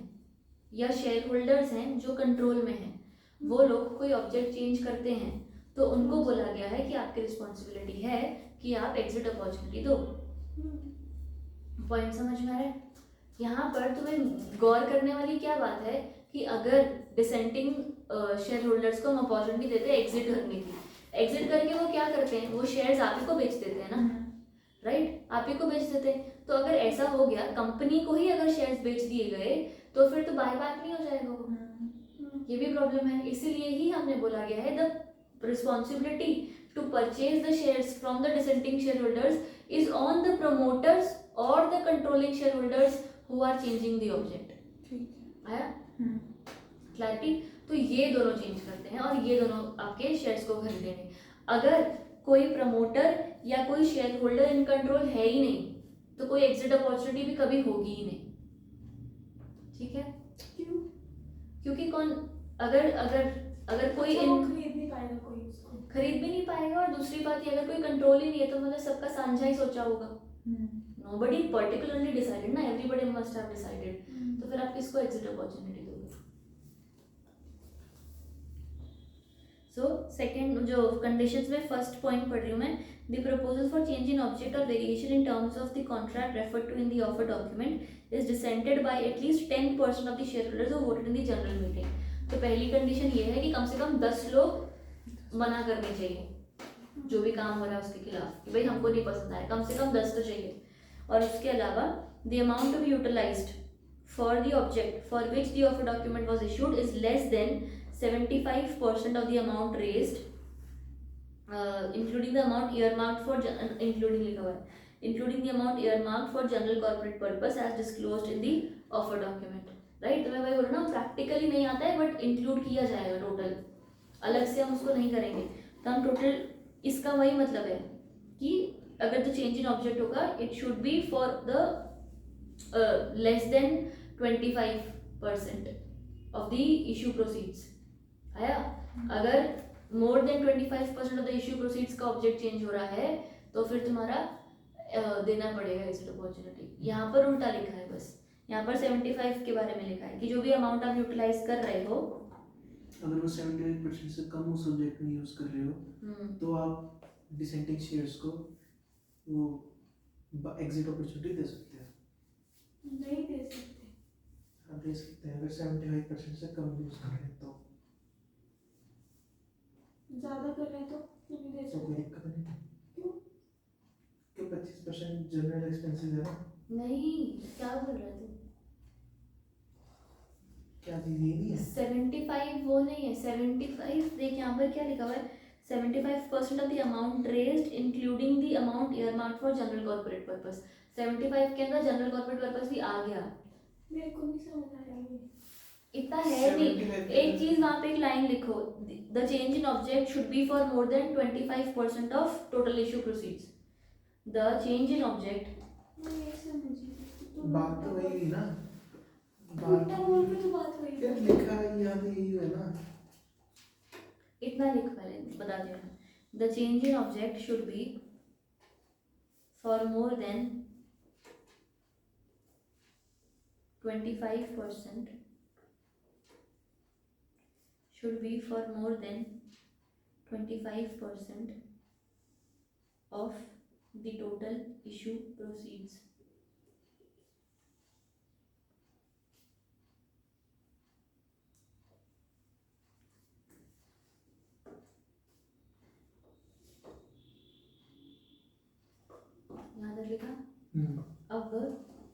या शेयर होल्डर्स हैं जो कंट्रोल में हैं, वो लोग कोई ऑब्जेक्ट चेंज करते हैं तो उनको बोला गया है कि आपकी रिस्पॉन्सिबिलिटी है कि आप एग्जिट अपॉर्चुनिटी दो। पॉइंट समझ में आ रहा है? यहाँ पर तुम्हें गौर करने वाली क्या बात है कि अगर डिसेंटिंग शेयर होल्डर्स को हम अपॉर्चुनिटी देते हैं एग्जिट करने की, एग्जिट करके वो क्या करते हैं, वो शेयर्स आप ही को बेच देते हैं ना, राइट, आप ही को बेच देते हैं। तो अगर ऐसा हो गया, कंपनी को ही अगर शेयर्स बेच दिए गए तो फिर तो बाय बैक नहीं हो जाएगा वो, ये भी प्रॉब्लम है। इसीलिए ही हमने बोला गया है the responsibility to purchase the shares from the dissenting share holders is on the promoters or the controlling shareholders who are changing the object। ठीक आया है। क्लैरिटी? तो ये दोनों चेंज करते हैं और ये दोनों आपके शेयर्स को खरीदेंगे। अगर कोई प्रमोटर या कोई शेयर होल्डर इन कंट्रोल है ही नहीं तो कोई एग्जिट अपॉर्चुनिटी भी कभी होगी ही नहीं, ठीक है। क्यों? क्योंकि कौन, अगर अगर अगर कोई अच्छा, वो इन खरीद नहीं पाएगा कोई उसको। खरीद भी नहीं पाएगा, और दूसरी बात ये अगर कोई कंट्रोल ही नहीं है तो मतलब सबका साझा ही सोचा होगा, नोबडी पर्टिकुलरली डिसाइडेड ना, एवरीबॉडी मस्ट हैव डिसाइडेड, तो फिर आप किसको एग्जिट अपॉर्चुनिटी दोगे? सो सेकंड जो कंडीशंस में फर्स्ट पॉइंट पढ़ रही हूँ मैं, the proposal for change in object और variation in terms of the contract referred to in the offer document is dissented by at least 10% of the shareholders who voted in the general meeting. तो पहली condition ये है कि कम से कम 10 लोग मना करने चाहिए जो भी काम हो रहा है उसके खिलाफ कि भाई हमको नहीं पसंद आया, कम से कम 10 तो चाहिए। और उसके अलावा the amount to be utilised for the object for which the offer document was issued is less than 75% of the amount raised, including the amount earmarked for including लिखा हुआ है, including the amount earmarked for general corporate purpose as disclosed in the offer document, right? तो मैं वही बोल रहा हूँ, practically नहीं आता है बट इंक्लूड किया जाएगा टोटल, अलग से हम उसको नहीं करेंगे। तो हम टोटल, इसका वही मतलब है कि अगर तो चेंज इन ऑब्जेक्ट होगा it should be for the less than 25% of the issue proceeds. आया? अगर more than 25% of the issue proceeds का ऑब्जेक्ट चेंज हो रहा है तो फिर तुम्हारा देना पड़ेगा एग्जिट अपॉर्चुनिटी। यहाँ पर उल्टा लिखा है, बस यहाँ पर 75 के बारे में लिखा है कि जो भी अमाउंट आप यूटिलाइज कर रहे हो, अगर वो 75% से कम उस सब्जेक्ट में यूज कर रहे हो तो आप डिसेंटिंग शेयर्स को वो एग्जिट अपॉर्चुनिटी दे सकते हैं। नहीं दे सकते। आप दे सकते हैं अगर 75% से कम यूज कर रहे हैं तो ज्यादा कर रहे हैं तो नहीं दे कोई सकते। दिक्कत नहीं। क्यों? क्यों 25% जनरल एक्सपेंसेस है ना? नहीं, क्या बोल रहे थे? क्या चीज ये नहीं है? 75 वो नहीं है, 75 देख यहाँ पर क्या लिखा हुआ है, 75% of the amount raised including the amount earmarked for general corporate purpose. 75 के अंदर जनरल कॉर्पोरेट पर्पस भी आ गया। मेरे को नहीं समझ आया ये। इतना है नहीं, एक चीज वहाँ पे एक लाइन लिखो, the change in object should be for more than 25% of total issue proceeds. The change in object, मैं ये समझी। बात तो वही है ना, उल्टा बोल के तो बात वही क्या है। लिखा है यहाँ पे यही है ना। इतना लिख पहले बता दिया। The change in object should be for more than 25%, should be for more than 25% of the total issue proceeds। यहाँ तक लिखा। अब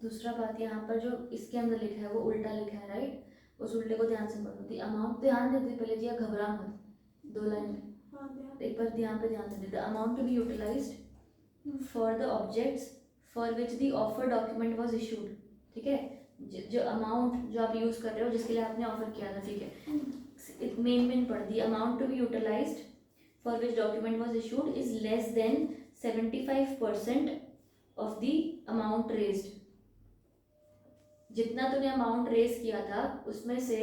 दूसरा बात, यहाँ पर जो इसके अंदर लिखा है वो उल्टा लिखा है, राइट? उस उल्टे को ध्यान से पढ़ो। दी अमाउंट, ध्यान देते पहले जी, घबरा मत, 2 लाइन में हाँ ध्यान। एक बार यहाँ पे ध्यान देते। The amount to be utilised for the objects for which the offer document was issued, ठीक है? जो अमाउंट जो आप यूज़ कर रहे हो जिसके लिए आपने ऑफर किया था, ठीक है, मेन पढ़ दी, amount to be utilised for which document was issued is less than 75% of the amount raised. जितना तूने अमाउंट रेज किया था उसमें से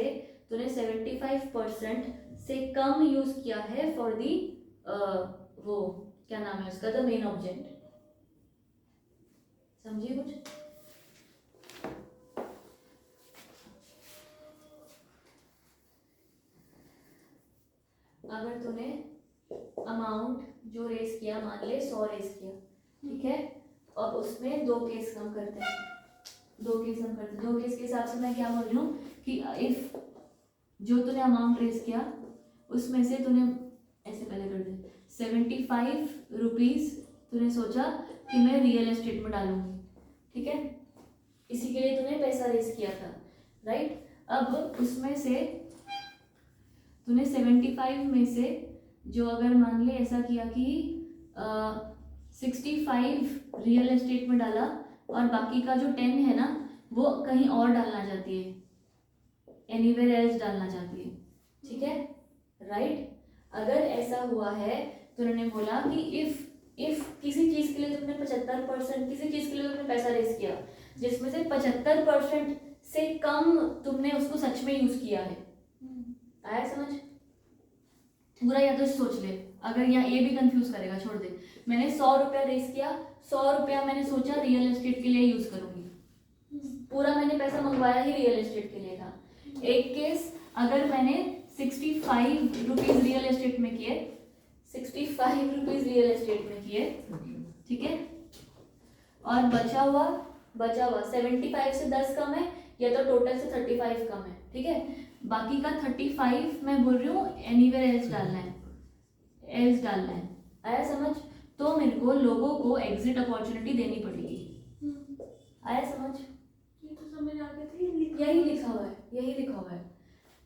तूने 75% से कम यूज किया है फॉर दी वो क्या नाम है उसका, द मेन ऑब्जेक्ट। समझिए कुछ? अगर तूने अमाउंट जो रेज किया, मान ले 100 रेज किया, ठीक है, अब उसमें दो केस हम करते हैं, दो केस के हिसाब से मैं क्या बोल रही हूँ कि इफ जो तूने अमाउंट रेज किया उसमें से तूने ऐसे पहले कर दे 75 रुपीज़ तूने सोचा कि मैं रियल एस्टेट में डालूंगी, ठीक है, इसी के लिए तूने पैसा रेज किया था, राइट। अब उसमें से तूने 75 में से जो अगर मान ले ऐसा किया कि 65 रियल एस्टेट में डाला और बाकी का जो 10 है ना वो कहीं और डालना चाहती है, एनीवेयर एल्स डालना चाहती है, ठीक है, राइट। अगर ऐसा हुआ है तो उन्होंने बोला कि इफ किसी चीज़ के लिए तुमने 75%, किसी चीज़ के लिए तुमने पैसा रेज किया जिसमें से 75% से कम तुमने उसको सच में यूज़ किया है, आया समझ? पूरा या तो सोच ले, अगर यहाँ ये भी कंफ्यूज करेगा, छोड़ दे। मैंने 100 रुपया रेज किया, 100 रुपया मैंने सोचा रियल एस्टेट के लिए यूज करूंगी, पूरा मैंने पैसा मंगवाया ही रियल एस्टेट के लिए था। एक केस अगर मैंने 65 रुपीज रियल एस्टेट में किए, 65 रुपीज रियल एस्टेट में किए, ठीक है, और बचा हुआ 75 से 10 कम है या तो टोटल से 35 कम है, ठीक है, बाकी का 35 मैं बोल रही हूँ एनीवेयर एल्स डालना है, आया समझ? तो मेरे को लोगों को एग्जिट अपॉर्चुनिटी देनी पड़ेगी, आया समझ? ये तो समझ आ गया था, यही लिखा हुआ है,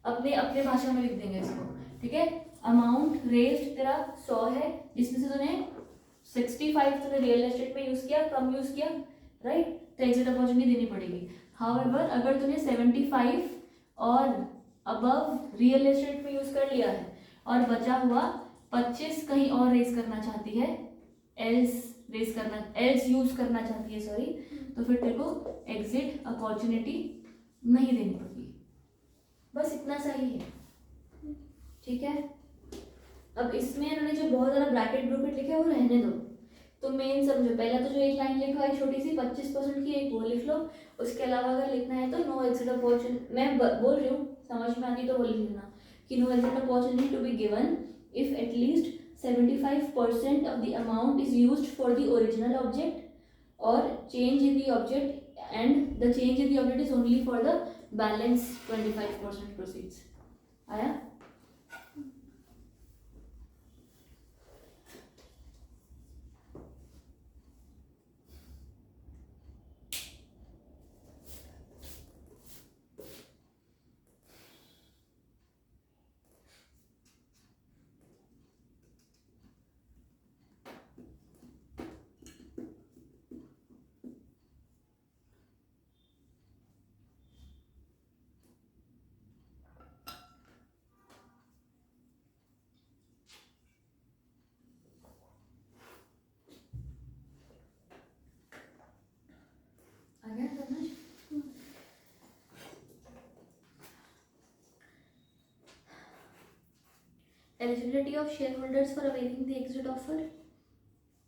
अपने भाषा में लिख देंगे इसको, ठीक है। अमाउंट रेज्ड तेरा 100 है जिसमें से तूने 65 तूने रियल एस्टेट में यूज किया, कम यूज किया, राइट, तो एग्जिट अपॉर्चुनिटी देनी पड़ेगी। हाउएवर अगर तूने 75 और अबव रियल एस्टेट में यूज कर लिया है और बचा हुआ 25 कहीं और रेज करना चाहती है, एल्स यूज करना चाहती है, सॉरी, तो फिर तेरे को एग्जिट अपॉर्चुनिटी नहीं देनी पड़ेगी, बस इतना सा ही है, ठीक है। अब इसमें उन्होंने जो बहुत ज़्यादा ब्रैकेट लिखे हैं वो रहने दो, तो मेन समझो, पहला तो जो एक लाइन लिखा है छोटी सी 25% की, एक वो लिख लो, उसके अलावा अगर लिखना है तो नो एग्जिट अपॉर्चुनिटी, मैं बोल रही हूँ समझ में आती तो वो लिख लेना कि no exit opportunity to be given if at least 75% of the amount is used for the original object or change in the object, and the change in the object is only for the balance 25% proceeds, आया? Eligibility of shareholders for availing the exit offer.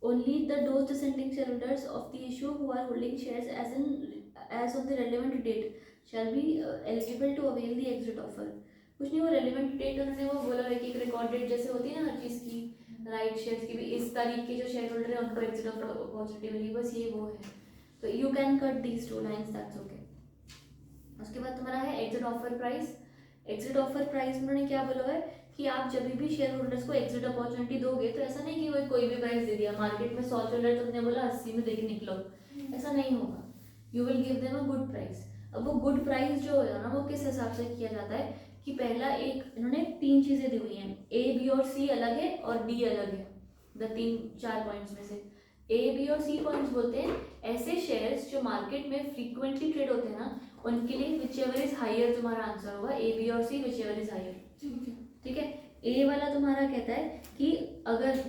Only those dissenting shareholders of the issue who are holding shares as of the relevant date shall be eligible to avail the exit offer. कुछ नहीं, वो relevant date उन्होंने वो बोला है कि एक record date जैसे होती है ना हर चीज़ की, राइट, शेयर्स की भी इस तारीख के जो शेयर होल्डर है उनको exit अपॉर्चुनिटी मिली, बस ये वो है, तो you can cut these 2 lines, that's okay. उसके बाद तुम्हारा है exit offer price. Exit offer price उन्होंने क्या बोला है कि आप जब भी शेयर होल्डर्स को एग्जिट अपॉर्चुनिटी दोगे तो ऐसा नहीं कि वो कोई भी प्राइस दे दिया, मार्केट में 100 चल रहा है तुमने बोला 80 में देके निकलो, ऐसा नहीं होगा, you will give them a good price. अब वो गुड प्राइस जो है ना वो किस हिसाब से किया जाता है कि पहला एक इन्होंने 3 चीज़ें दी हुई हैं, A, B और C अलग है और D अलग है, द 3-4 पॉइंट्स में से ए बी और सी पॉइंट्स बोलते हैं ऐसे शेयर्स जो मार्केट में फ्रीक्वेंटली ट्रेड होते हैं ना, उनके लिए विच एवर इज हायर तुम्हारा आंसर होगा, ए बी और सी विच एवर इज हायर। ठीक है। ठीक है, ए वाला तुम्हारा कहता है कि अगर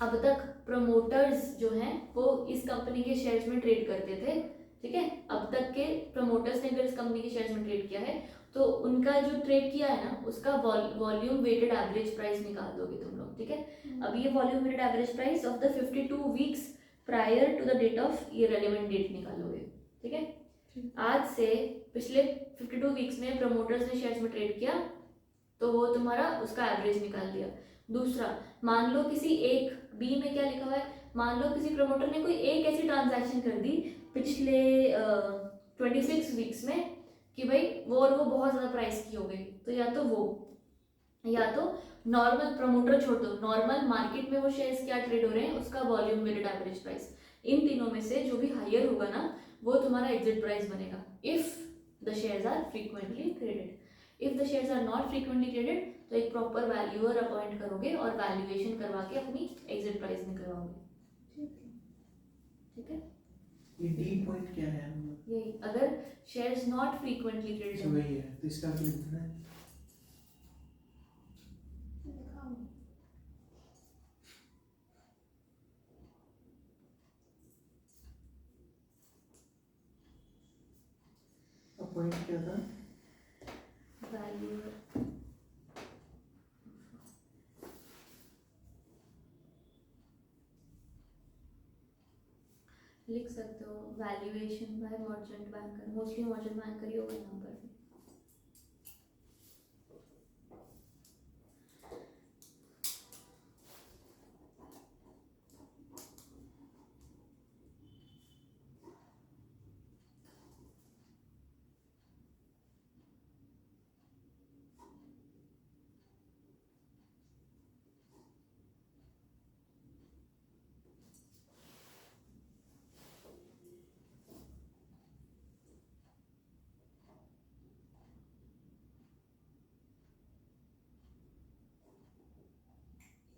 अब तक प्रमोटर्स जो हैं वो इस कंपनी के शेयर्स में ट्रेड करते थे, ठीक है, अब तक के प्रमोटर्स ने अगर इस कंपनी के शेयर्स में ट्रेड किया है तो उनका जो ट्रेड किया है ना उसका वॉल्यूम वेटेड एवरेज प्राइस निकाल दोगे तुम लोग। ठीक है, अब ये volume weighted average price of the 52 weeks prior to the date of ये रेलेवेंट डेट निकालोगे। ठीक है, आज से पिछले 52 वीक्स में प्रमोटर्स ने शेयर्स में ट्रेड किया तो वो तुम्हारा उसका एवरेज निकाल दिया। दूसरा, मान लो किसी एक बी में क्या लिखा हुआ है, मान लो किसी प्रमोटर ने कोई एक ऐसी ट्रांजैक्शन कर दी पिछले 26 वीक्स में कि भाई वो बहुत ज़्यादा प्राइस की हो गई, तो या तो वो या तो नॉर्मल प्रमोटर छोड़ दो, नॉर्मल मार्केट में वो शेयर्स क्या ट्रेड हो रहे हैं उसका वॉल्यूम वेटेड एवरेज प्राइस, इन तीनों में से जो भी हायर होगा ना वो तुम्हारा एग्जिट प्राइस बनेगा if the shares are frequently traded. If the shares are not frequently traded तो एक प्रॉपर वैल्यूअर अपॉइंट करोगे और वैल्यूएशन करवा के अपनी एग्जिट प्राइस निकलवाओगे। ठीक है, ये डी पॉइंट क्या है? यही अगर शेयर्स नॉट फ्रीक्वेंटली तो ट्रेडेड वही है, तो इसका क्या लिखना है? पॉइंट क्या था? वैल्यूअर लिख सकते हो, valuation by merchant banker, mostly merchant banker ही होगा यहाँ पर।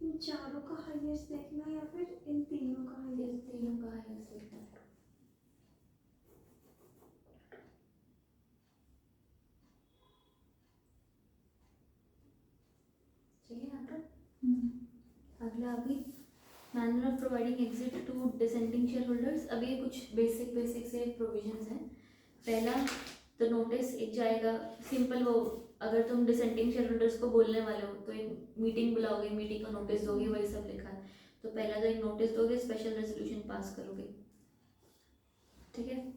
इन चारों का हाईएस्ट देखना या फिर इन तीनों का हाईएस्ट? तीनों का हाईएस्ट देखना है। ठीक है, यहाँ पर अगला अभी manner of providing exit to dissenting share holders. अभी ये कुछ बेसिक से प्रोविजंस हैं। पहला तो नोटिस एक जाएगा, सिंपल वो अगर तुम डिसेंडिंग शेयर होल्डर्स को बोलने वाले हो तो एक मीटिंग बुलाओगे, मीटिंग का नोटिस दोगे, वही सब लिखा है। तो पहला तो एक नोटिस दोगे, स्पेशल रेजोल्यूशन पास करोगे। ठीक है,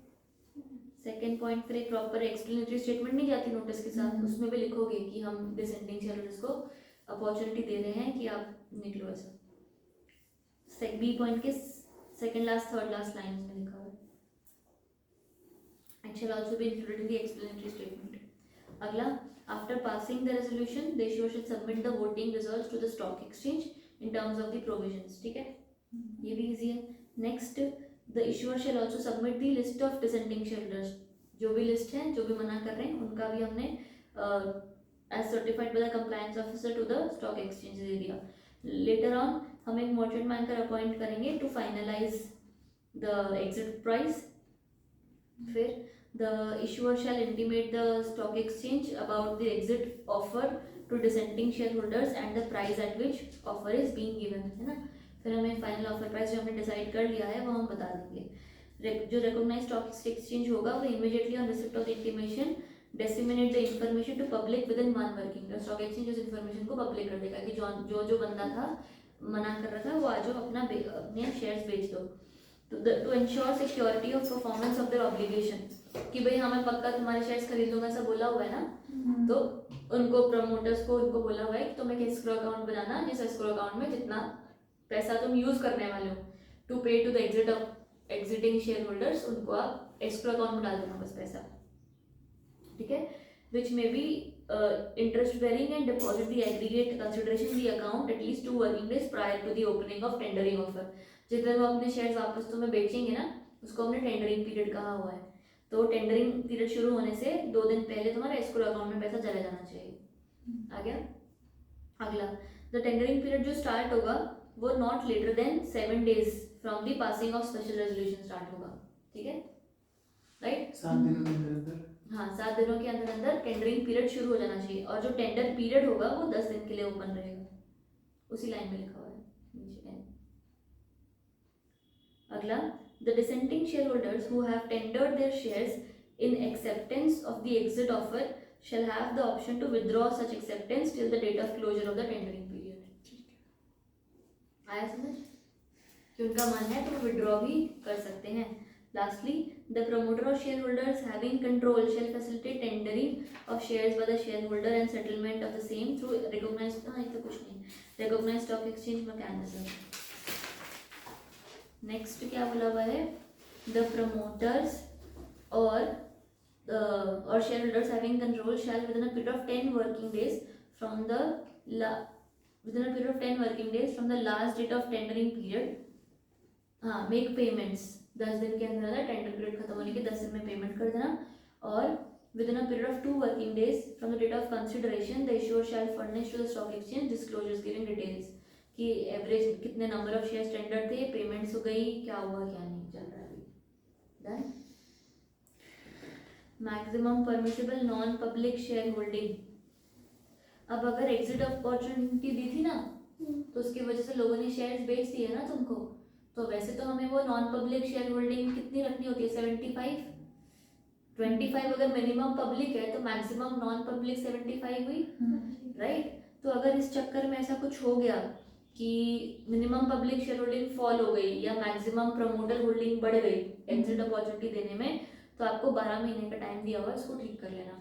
सेकेंड पॉइंट फिर एक प्रॉपर एक्सप्लेनेटरी स्टेटमेंट नहीं जाती नोटिस के साथ, उसमें भी लिखोगे कि हम डिसेंडिंग शेयर होल्डर्स को अपॉर्चुनिटी दे रहे हैं कि आप निकलो ऐसा। बी पॉइंट के second last third last line में लिखा हुआ है, it shall also be included in the explanatory statement. अगला, after passing the resolution the issuer should submit the voting results to the stock exchange in terms of the provisions. ठीक है, ये भी easy है। next, the issuer shall also submit the list of dissenting shareholders. जो भी list है, जो भी मना कर रहे हैं, उनका भी हमने as certified by the compliance officer to the stock exchange दे दिया। later on हम एक मर्चेंट बैंकर अपॉइंट करेंगे to finalise the exit price. फिर the issuer shall intimate the stock exchange about the exit offer to dissenting shareholders and the price at which offer is being given, है ना। फिर हमें final offer price जो हमने decide कर लिया है वो हम बता देंगे। जो रिकॉग्नाइज स्टॉक एक्सचेंज होगा वो immediately on receipt of the intimation disseminate the information to public within 1 working day. Stock exchange उस इंफॉर्मेशन को पब्लिक कर देगा कि जो बंदा था मना कर रहा था वो आज अपने शेयर्स बेच दो। To ensure security of performance of their obligation, कि भाई हाँ मैं पक्का तुम्हारे शेयर्स खरीद लूंगा, ऐसा बोला हुआ है ना। तो उनको प्रमोटर्स को उनको बोला हुआ है कि तुम एक एस्क्रो अकाउंट बनाना, जिस एस्क्रो अकाउंट में जितना पैसा तुम यूज करने वाले हो to pay to the exit of exiting share holders, उनको आप एस्क्रो अकाउंट में डाल देना बस पैसा। ठीक है, which may be interest bearing and deposit the aggregate consideration in the account at least 2 working days prior to the opening of tendering offer. जिस दिन वो अपने शेयर्स वापस तुम्हें बेचेंगे ना, उसको हमने टेंडरिंग पीरियड कहा हुआ है। तो टेंडरिंग पीरियड शुरू होने से 2 दिन पहले तुम्हारा एस्क्रो अकाउंट में पैसा चला जाना चाहिए। आ गया। अगला, द टेंडरिंग पीरियड जो स्टार्ट होगा वो not later than 7 days from the passing of special resolution start होगा, ठीक है, राइट। 7 दिनों के अंदर अंदर हाँ, 7 दिनों के अंदर अंदर टेंडरिंग पीरियड शुरू हो जाना चाहिए, और जो टेंडर पीरियड होगा वो 10 दिन के लिए ओपन रहेगा, उसी लाइन में लिखा हुआ है नीचे end। अगला, the dissenting share holders who have tendered there shares in acceptance of the exit offer shall have the option to withdraw such acceptance till the date of closure of the tendering period। आया समझ कि उनका मन है तो वो withdraw भी कर सकते हैं। Lastly, the promoter or shareholders having control shall facilitate tendering of shares by the shareholder and settlement of the same through recognized, हाँ ये तो कुछ नहीं, recognized stock exchange mechanism। Next क्या बोला हुआ है, the promoters or shareholders having control shall within a period of 10 working days from the last date of tendering period, हाँ मेक पेमेंट्स, 10 दिन के अंदर अंदर टेंडर पीरियड खत्म होने के 10 दिन में पेमेंट कर देना, और within a period of 2 working days from the date of consideration the issuer shall furnish to the stock exchange disclosures giving details, कि एवरेज कितने नंबर ऑफ शेयर्स टेंडर थे, पेमेंट्स हो गई, क्या हुआ क्या नहीं चल रहा है अभी। Done. Maximum permissible non public share holding, अब अगर एग्जिट अपॉर्चुनिटी दी थी ना तो उसकी वजह से लोगों ने शेयर्स बेच दिए ना तुमको, तो वैसे तो हमें वो नॉन पब्लिक शेयर होल्डिंग कितनी रखनी होती है, 75, 25 अगर मिनिमम पब्लिक है तो मैक्सिमम नॉन पब्लिक 75 हुई, राइट। तो अगर इस चक्कर में ऐसा कुछ हो गया कि minimum public share holding fall हो गई या मैक्सिमम प्रमोटर होल्डिंग बढ़ गई एग्जिट अपॉर्चुनिटी देने में, तो आपको 12 महीने का टाइम दिया हुआ है, इसको ठीक कर लेना।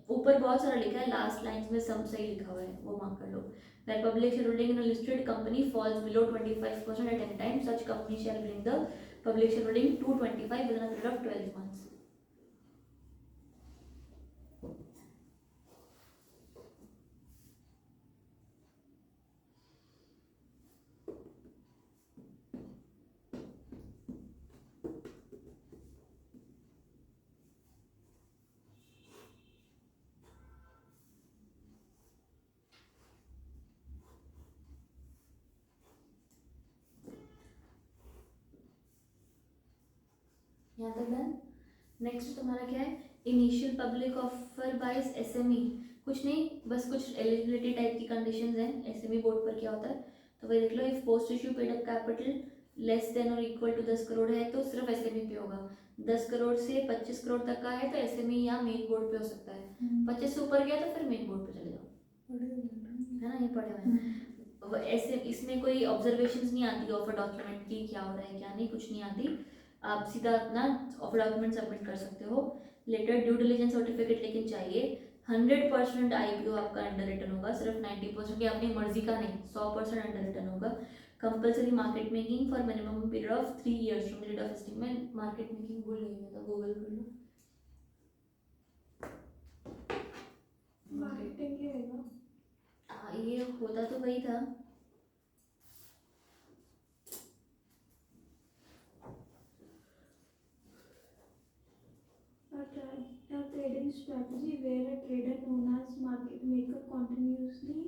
ऊपर बहुत सारा लिखा है, लास्ट लाइंस में सब सही लिखा हुआ है, वो मार्क कर लो। Where public shareholding in a listed company falls below 25% at any time, such company shall bring the public shareholding to 25 within a period of 12 months। यहाँ तक डन। नेक्स्ट तुम्हारा क्या है, initial public offer by SME, कुछ नहीं बस कुछ eligibility type की कंडीशंस हैं, एसएमई बोर्ड पर क्या होता है तो वही देख लो। If post issue paid up capital less than और इक्वल टू 10 करोड़ है तो सिर्फ एसएमई पे होगा, 10 करोड़ से 25 करोड़ तक का है तो एसएमई या मेन बोर्ड पे हो सकता है, 25 से ऊपर गया तो फिर मेन बोर्ड पे चले जाओ, है ना, ये पढ़े हुए हैं। ऐसे इसमें कोई ऑब्जर्वेशंस नहीं आती ऑफर डॉक्यूमेंट की, क्या हो रहा है क्या नहीं, कुछ नहीं आती, आप सीधा अपना ऑफर डॉक्यूमेंट सबमिट कर सकते हो। लेटर ड्यू डिलिजेंस सर्टिफिकेट लेकिन चाहिए, 100% आईपीओ आपका अंडर रिटर्न होगा, सिर्फ 90% या अपनी मर्जी का नहीं 100% अंडर रिटर्न होगा। Compulsory market making for minimum period of 3 years from the date of listing. में मार्केट मेकिंग भूल गई मैं, तो गूगल कर लो। मार्केटिंग ही होगा। हाँ ये होता तो वही था। A trading strategy where a trader known as market maker continuously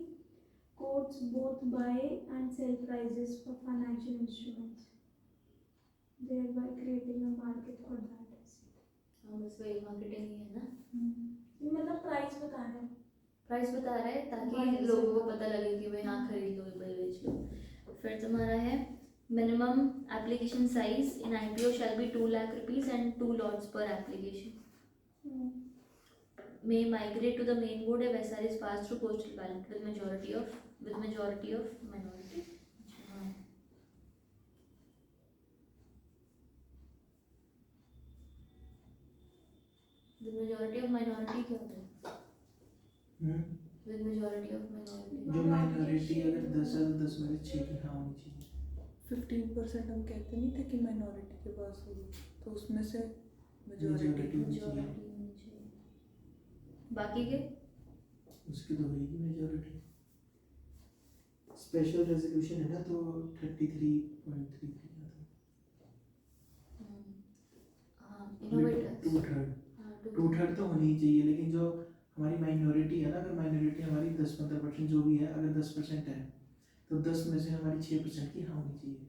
quotes both buy and sell prices for financial instruments, thereby creating a market for that asset। हाँ बस वही मार्केटिंग ही है ना, ये मतलब प्राइस बता रहे हैं, प्राइस बता रहा है ताकि Buy लोगों को sell। पता लगे कि भाई हाँ खरीद लो भाई बेच लो। फिर तुम्हारा है minimum application size in IPO shell be 2 lakh rupees and 2 lots पर application. may migrate to the main board if SR is passed through postal ballot with majority of minority। with majority of minority क्या होता है? with majority of minority जो minority अगर 10 है तो 10 में से 6 की हाँ होनी चाहिए। 15% हम कहते नहीं थे कि माइनॉरिटी के पास होगी, तो उसमें से Majority मेजॉरिटी होनी चाहिए। होनी चाहिए। बाकी के उसकी तो होगी मेजॉरिटी। स्पेशल रेजोल्यूशन है ना तो 33.33 आता है। हाँ इनोवेटर्स 2/3 तो होनी ही चाहिए, लेकिन जो हमारी माइनॉरिटी है ना, अगर माइनॉरिटी हमारी 10-15% जो भी है, अगर 10% है तो 10 में से हमारी 6% की हाँ होनी चाहिए।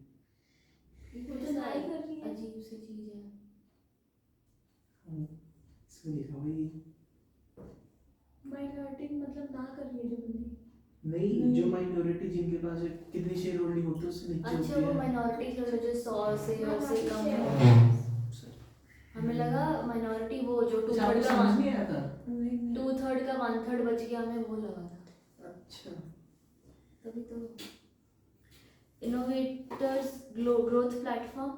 वो तो ना ही कर रही है। अजीब सी चीज है। इसमें लिखा हुआ ये माइनॉरिटी मतलब ना कर रही है जो बंदी। नहीं, जो माइनॉरिटी जिनके पास कितनी शेयर होल्डिंग होती है उससे नीचे अच्छा, होती वो है। माइनॉरिटी जो 100 से और से कम है। Minority हमें लगा माइनॉरिटी वो जो टू अच्छा, आपको थर्ड का समझ नहीं आया था? नहीं 2/3 का 1/3 बच गया, हमें वो लगा था। अच्छा, तभी तो innovators growth platform,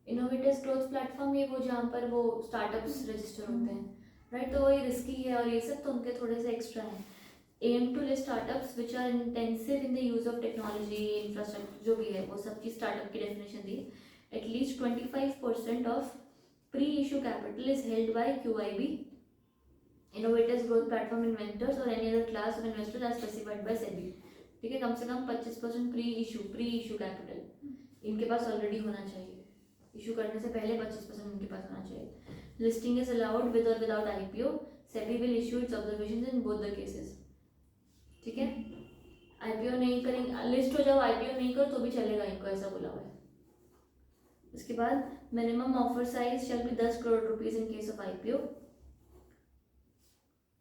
innovators growth platform ये वो जहाँ पर वो स्टार्टअप्स रजिस्टर होते हैं, राइट। तो वही रिस्की है और ये सब तो उनके थोड़े से एक्स्ट्रा हैं। Aim to list startups which are intensive in the use of technology infrastructure, जो भी है वो सब की स्टार्टअप की डेफिनेशन दी। At least 25% of pre issue capital is held by QIB, innovators growth platform inventors और any other class of investors as specified by SEBI. ठीक है, कम से कम 25% प्री इशू कैपिटल इनके पास ऑलरेडी होना चाहिए। इशू करने से पहले 25% इनके पास होना चाहिए। लिस्टिंग इज अलाउड विद और without IPO। SEBI will issue it's observations in both the cases. ठीक है, IPO नहीं करेंगे, लिस्ट हो जाओ IPO नहीं करो तो भी चलेगा, इनको ऐसा बोला हुआ है। इसके बाद minimum offer size shall B 10 crore rupees in case of IPO।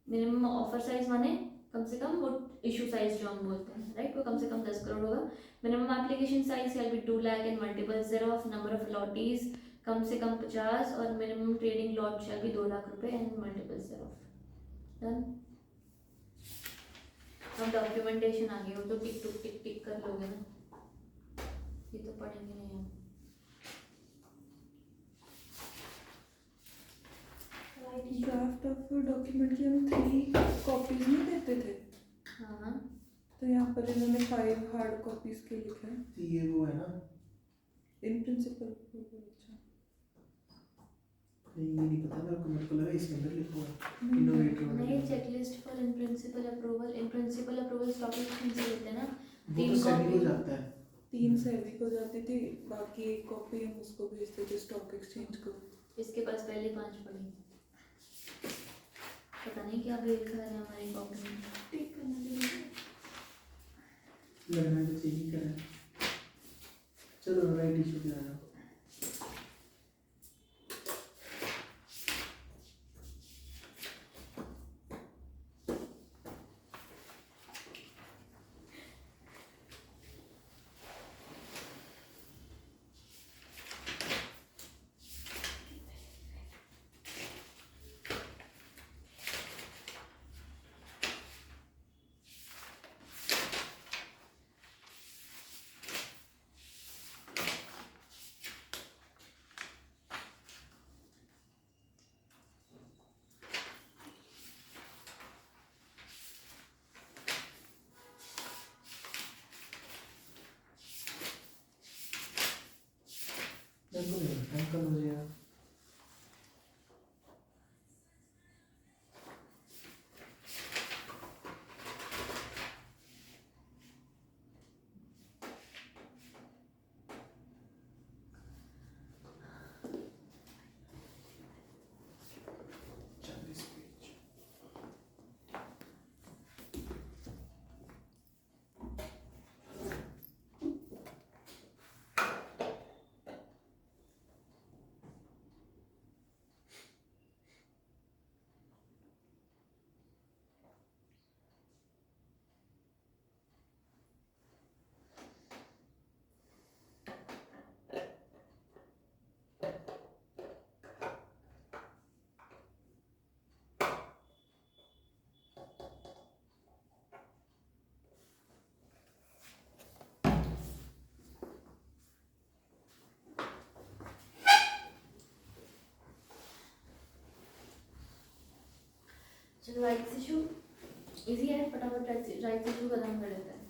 Minimum offer size माने कम से कम वो इशू साइज जो हम बोलते हैं, राइट, वो कम से कम 10 करोड़ होगा। Minimum application size shall be 2 lakh and multiples thereof, number of allottees कम से कम 50 और minimum trading lot shall be 2 lakh रुपए एंड मल्टीपल्स thereof। डन। अब डॉक्यूमेंटेशन आ गई, वो तो टिक टिक कर लोगे ना, ये तो पढ़ेंगे नहीं हम। ड्राफ्ट ऑफ डॉक्यूमेंट की हम 3 कॉपीज नहीं देते थे, हाँ हाँ, तो यहाँ पर इन्होंने 5 हार्ड कॉपीज के लिखे हैं। तो ये वो है ना, इन प्रिंसिपल। अच्छा नहीं पता मेरे को लगा इसके अंदर लिखा हुआ है इनोवेटर नहीं, checklist for in principle approval, in principle approval stock exchange से लेते हैं ना। वो तो 3 सेबी कॉपी को जाता है। 3 सेबी को जाती थी, बाकी 1 कॉपी हम उसको भेजते थे स्टॉक एक्सचेंज को। इसके पास पहले 5 पड़ी, पता नहीं क्या भी लिखा है हमारी कॉपी में। टिक करना चाहिए। लगना तो चाहिए करें। चलो राइट इशू पे आ जाओ। अंकल हो जाएगा। चलो राइट्स इशू इजी है, फटाफट राइट्स इशू खत्म कर लेते हैं।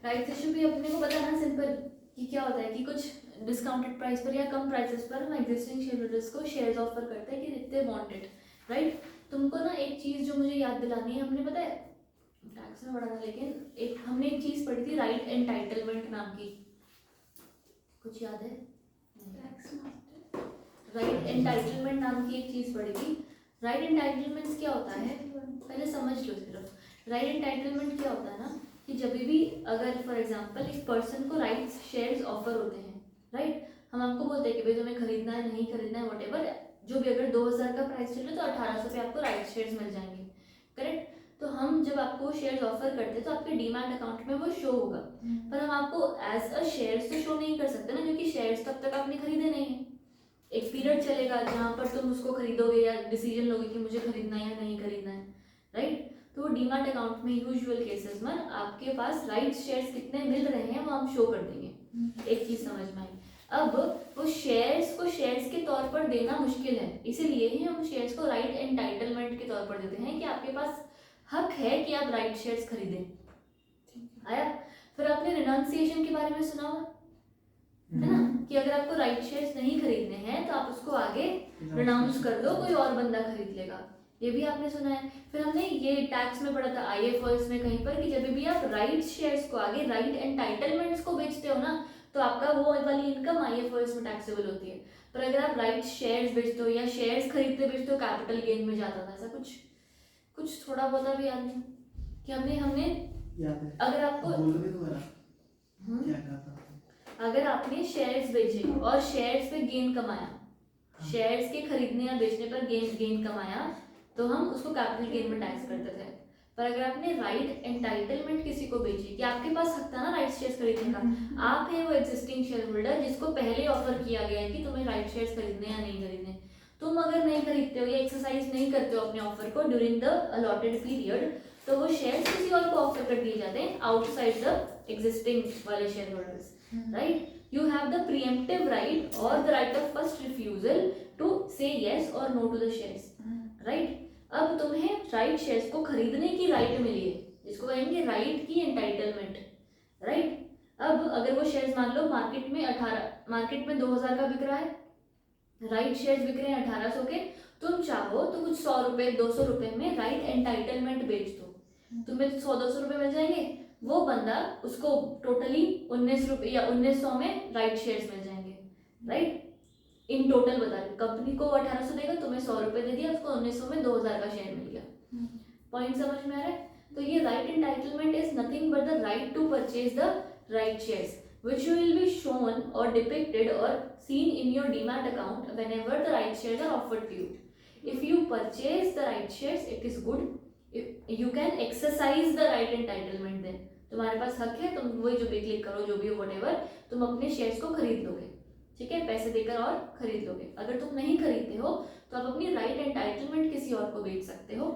राइट्स इशू भी अपने को पता है ना, सिंपल, कि क्या होता है कि कुछ डिस्काउंटेड प्राइस पर या कम प्राइसेस पर हम एग्जिस्टिंग शेयर होल्डर्स को शेयर्स ऑफर करते हैं कि जितने वांटेड, राइट। तुमको ना एक चीज़ जो मुझे याद दिलानी है, हमने पता है टैक्स में पढ़ा था, लेकिन हमने एक चीज़ पढ़ी थी राइट एंटाइटलमेंट नाम की, कुछ याद है? Tax master. राइट एंटाइटलमेंट नाम की एक चीज़ पढ़ी थी। राइट एंटाइटलमेंट्स क्या होता है, पहले समझ लो सिर्फ। राइट एंटाइटलमेंट क्या होता है ना, कि जब भी अगर फॉर एग्जांपल एक पर्सन को राइट्स शेयर्स ऑफर होते हैं, राइट, हम आपको बोलते हैं कि भाई तुम्हें खरीदना है नहीं खरीदना है व्हाटएवर, जो भी, अगर 2000 का प्राइस चल रहा है तो 1800 पे आपको राइट शेयर्स मिल जाएंगे, करेक्ट। तो हम जब आपको शेयर्स ऑफर करते हैं तो आपके डीमैट अकाउंट में वो शो होगा, पर हम आपको एज अ शेयर्स तो शो नहीं कर सकते ना, क्योंकि शेयर्स तब तक आपने खरीदे नहीं है। एक पीरियड चलेगा जहाँ पर तुम उसको खरीदोगे या डिसीजन लोगे कि मुझे खरीदना है या नहीं खरीदना है, राइट। तो वो डीमैट अकाउंट में यूजुअल केसेस में आपके पास राइट शेयर्स कितने मिल रहे हैं वो हम शो कर देंगे। एक चीज समझ में आई। अब वो शेयर्स को शेयर्स के तौर पर देना मुश्किल है, इसीलिए ही हम शेयर्स को राइट एंटाइटलमेंट के तौर पर देते हैं कि आपके पास हक है कि आप राइट शेयर्स खरीदें। आया। फिर आपने रिनाउंसिएशन के बारे में सुना हुआ है ना, कि अगर आपको राइट शेयर्स नहीं खरीदने हैं तो आप उसको आगे रिनाउंस कर दो, कोई और बंदा खरीद लेगा, ये भी आपने सुना है। फिर हमने ये टैक्स में पढ़ा था IFRS में कहीं पर कि जब भी आप राइट शेयर्स को आगे राइट एंटाइटलमेंट्स को बेचते हो ना तो आपका वो वाली इनकम IFRS में टैक्सेबल होती है। पर अगर आप राइट शेयर्स बेचते हो या शेयर्स खरीदते बेचते हो कैपिटल गेन में जाता था, ऐसा कुछ थोड़ा बहुत भी याद नहीं कि हमने याद है, अगर आपको बोलोगे दोबारा क्या कहा था? अगर आपने शेयर्स बेचे और शेयर्स पे गेन कमाया, शेयर्स के खरीदने या बेचने पर गेन कमाया तो हम उसको कैपिटल गेन में टैक्स करते थे। पर अगर आपने राइट एंटाइटलमेंट किसी को बेची कि आपके पास हक था ना राइट शेयर्स खरीदने का, आप है वो एग्जिस्टिंग शेयर होल्डर जिसको पहले ऑफर किया गया है कि तुम्हें राइट शेयर्स खरीदने या नहीं खरीदने, तुम अगर नहीं खरीदते हो या एक्सरसाइज नहीं करते हो अपने ऑफर को ड्यूरिंग द अलॉटेड पीरियड, तो वो शेयर्स किसी और को ऑफर कर दिए जाते हैं आउटसाइड द एग्जिस्टिंग वाले share holders, right. You have the preemptive right or the right of first refusal to say yes or no to the shares, right। अब तुम्हें राइट शेयर्स को खरीदने की राइट मिली है, जिसको कहेंगे राइट की एंटाइटलमेंट, राइट। अब अगर वो शेयर्स मान लो मार्केट में 2000 का बिक रहा है, राइट शेयर्स बिक रहे हैं 1800 के, तुम चाहो तो कुछ 100 रुपए 200 रुपए में राइट एंटाइटलमेंट बेच दो, तुम्हें 100-200 रुपए मिल जाएंगे, वो बंदा उसको टोटली 19 रुपए या 1900 में राइट शेयर्स मिल जाएंगे, राइट। इन टोटल बता रही, कंपनी को 1800 देगा, तुम्हें 100 रुपए दे दिया, उसको 1900 में 2000 का शेयर मिल गया। पॉइंट समझ में आ रहा है? तो ये right entitlement is nothing but the right to purchase the right shares which will be shown or depicted or seen in your demat account whenever the right shares are offered to you. If you purchase the right shares, it is good. If you can exercise the right entitlement then. तुम्हारे पास हक है, तुम वही जो भी click करो जो भी हो whatever, तुम अपने शेयर्स को खरीद लोगे, ठीक है, पैसे देकर और खरीद लोगे। अगर तुम नहीं खरीदते हो तो आप अपनी राइट एंटाइटलमेंट किसी और को बेच सकते हो।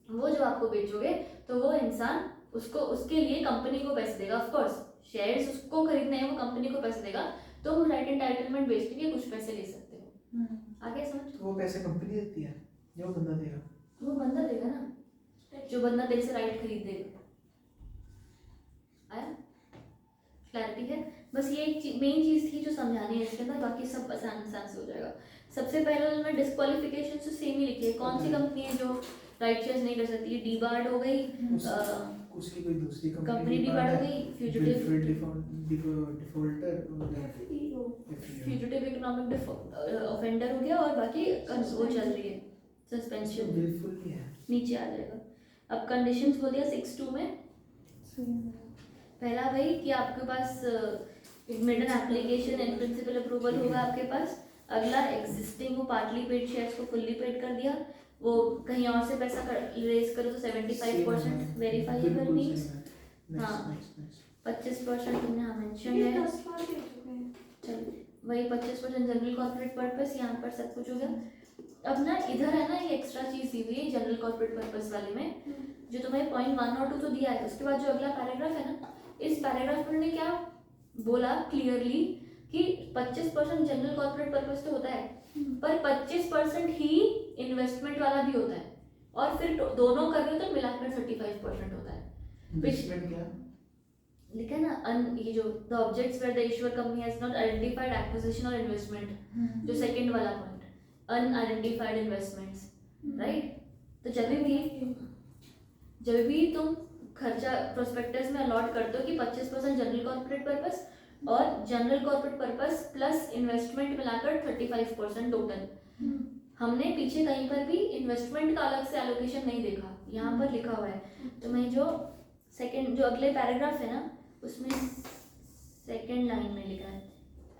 वो जो आपको बेचोगे तो वो इंसान उसको उसके लिए कंपनी को पैसे देगा, ऑफ कोर्स शेयर्स उसको खरीदने हैं, वो कंपनी को पैसे देगा, तुम राइट एंटाइटलमेंट बेचने के कुछ पैसे ले सकते हो। आगे समझ। तो वो पैसे कंपनी देती है या वो बंदा देगा? वो बंदा देगा ना, जो बंदा तेरे से राइट खरीद देगा। आया क्लैरिटी है? बस ये एक मेन चीज थी जो समझानी है इसके अंदर, बाकी सब आसान से हो जाएगा। सबसे पहले मैं डिस्क्वालिफिकेशन से सेम ही लिखी है, कौन सी कंपनी है जो राइट शेयर्स नहीं कर सकती है? डीबार्ड हो गई, उसकी कोई दूसरी कंपनी डीबार्ड हो गई, फ्यूजिटिव इकोनॉमिक ऑफेंडर हो गया, और बाकी वो चल रही है सस्पेंशन, बिल्कुल नहीं है, नीचे आ जाएगा। अब कंडीशंस बोल दिया 6(2) में। पहला भाई कि आपके पास made an application and principle approval होगा आपके पास। अगला एग्जिस्टिंग वो पार्टली पेड शेयर्स को फुल्ली पेड कर दिया, वो कहीं और से पैसा रेज करो तो 75% वेरीफाइबल मींस, हाँ 25% तुमने हाँ मेंशन है, चलो वही 25% जनरल कॉर्पोरेट पर्पस, यहाँ पर सब कुछ हो गया। अब ना इधर है ना ये एक्स्ट्रा चीज दी हुई है जनरल कॉर्पोरेट पर्पस वाले में, जो तुम्हें पॉइंट 1 और 2 तो दिया है, उसके बाद जो अगला पैराग्राफ है ना, इस पैराग्राफ में उन्होंने क्या बोला क्लियरली कि 25% जनरल कॉर्पोरेट पर्पस तो होता है, पर 25% ही इन्वेस्टमेंट वाला भी होता है, और फिर दोनों कर रहे हो तो मिलाकर 35% होता है। इन्वेस्टमेंट क्या लिखा है ना, ये जो the objects where the issuer company has not identified acquisition और इन्वेस्टमेंट, जो सेकंड वाला पॉइंट, अनआइडेंटिफाइड इन्वेस्टमेंट्स, राइट। तो जब भी तुम खर्चा प्रोस्पेक्टस में अलॉट करते हो कि 25% जनरल कॉर्पोरेट पर्पस और general corporate purpose plus investment मिलाकर 35% टोटल। हमने पीछे कहीं पर भी इन्वेस्टमेंट का अलग से एलोकेशन नहीं देखा, यहाँ पर लिखा हुआ है। तो मैं जो सेकंड जो अगले पैराग्राफ है ना उसमें सेकंड लाइन में लिखा है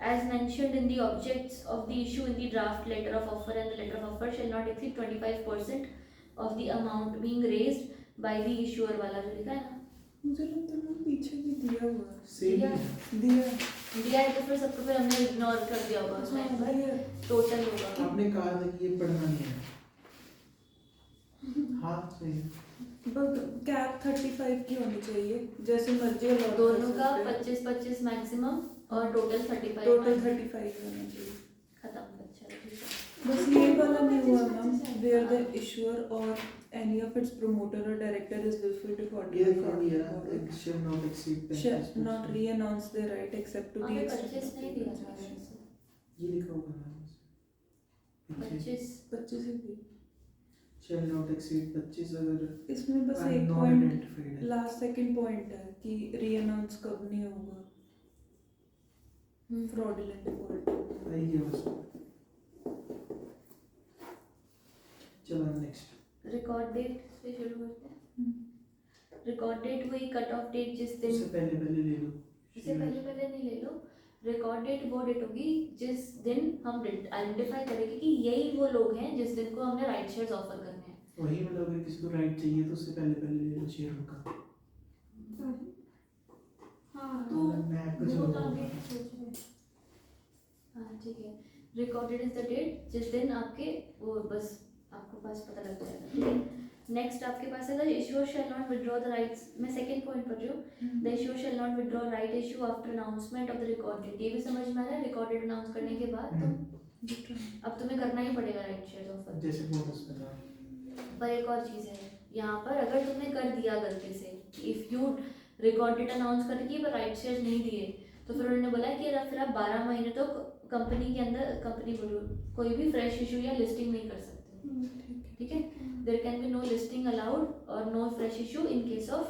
as mentioned in the objects of the issue in the draft letter of offer and the letter of offer shall not exceed 25% of the amount being raised by the issuer वाला जो लिखा है ना मुझे लगता है वो पीछे भी दिया हुआ है। सेम दिया दिया दिया है तो फिर सबको फिर हमने इग्नोर कर दिया होगा उसमें हाँ, पर दिया। टोटल होगा आपने कहा था कि ये पढ़ना नहीं है। हाँ सही है। बट कैप 35 की होनी चाहिए, जैसे मर्जी allot कर दोनों का सकते हैं। 25-25 मैक्सिमम और टोटल 35 टोटल 35 होना चाहिए। खत्म। अच्छा ठीक है। बस ये वाला नहीं हुआ ma'am, where the issuer or any of its promoter or director is willful to ये fraud कर दिया एक shall not exceed shall 25%। not re-announce their right except to the हमें extent 25 of नहीं दिया था the वैसे। ये लिखा होगा ना पीछे 25 25 ही थी। shall not exceed 25 अगर इसमें बस एक non पॉइंट identified है। लास्ट सेकंड पॉइंट है कि री-अनाउंस कब नहीं होगा फ्रॉडुलेंट डिफॉल्ट। आई गया बस। चलो नेक्स्ट। रिकॉर्ड डेट से शुरू करते हैं। रिकॉर्ड डेट वही कट ऑफ डेट जिस दिन इससे पहले ले लो। इससे पहले नहीं ले लो। रिकॉर्ड डेट वो डेट होगी जिस दिन हम आइडेंटिफाई करेंगे कि यही वो लोग हैं जिस दिन को हमने राइट शेयर्स ऑफर करने हैं। वही मतलब अगर किसी को राइट चाहिए तो उससे पहले ले लो शेयर उनका। हाँ तो मैं कुछ वो और तो बोलूँगा। आगे सोच रहे हैं। हाँ ठीक है। रिकॉर्डेड इज द डेट जिस दिन आपके वो बस आपको पास पता लग जाएगा। ठीक है। नेक्स्ट आपके पास है the issuer shall not withdraw the rights. मैं सेकंड पॉइंट पढ़ रही हूँ। The issuer shall not withdraw right issue after announcement of the record date. ये भी समझ में आ रहा है। रिकॉर्डेड अनाउंस करने के बाद तो अब तुम्हें करना ही पड़ेगा राइट शेयर्स ऑफर। जैसे बोनस में था। पर एक और चीज़ है यहाँ पर, अगर तुमने कर दिया गलती से, इफ़ यू रिकॉर्डेड अनाउंस करके पर राइट शेयर्स नहीं दिए तो फिर उन्होंने बोला कि फिर आप 12 महीने तो कंपनी के अंदर कंपनी बोलो कोई भी फ्रेश इशू या लिस्टिंग नहीं कर सकते। ठीक है। There can be no listing allowed और no fresh issue in case of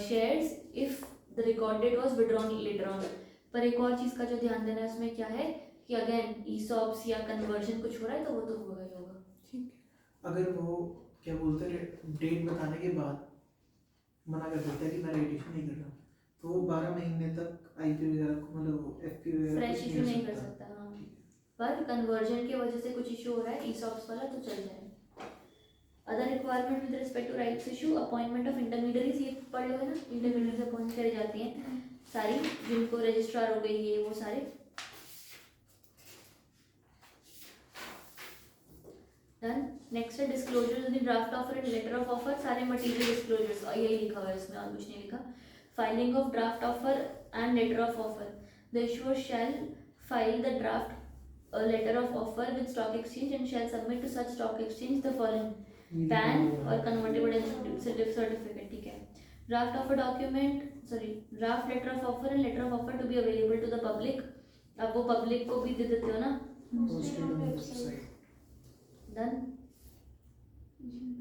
shares if the record date was withdrawn later on. पर एक और चीज़ का जो ध्यान देना है उसमें क्या है कि अगेन ईसॉप्स या कन्वर्जन कुछ हो रहा है तो वो तो होगा ही होगा। ठीक है। अगर वो क्या बोलते हैं डेट बताने के बाद मना कर देता है कि मैं राइट इशू नहीं कर रहा तो वो 12 महीने तक आईपी वगैरह को मतलब एफपी वगैरह फ्रेश कुछ इशू नहीं कर सकता। सकता। हाँ। ठीक है। पर कन्वर्जन की वजह से कुछ इशू हो रहा है ईसॉप्स वाला तो चल जाएगा। Other requirement with respect to rights issue appointment of intermediaries, ये पढ़ लो है ना। इंटरमीडियरीज अपॉइंट करी जाती हैं सारी, जिनको रजिस्ट्रार हो गई ये वो सारे। डन। नेक्स्ट है disclosures in the draft offer and letter of offer. सारे मटेरियल डिस्क्लोजर्स और यही लिखा हुआ है इसमें और कुछ नहीं लिखा। Filing of draft offer and letter of offer. The issuer shall file the draft letter of offer with stock exchange and shall submit to such stock exchange the following PAN or convertible certificate। ठीक है। Draft offer document draft letter of offer and letter of offer to be available to the public। अब वो public को भी दे देते हो ना। Posted on the website। Done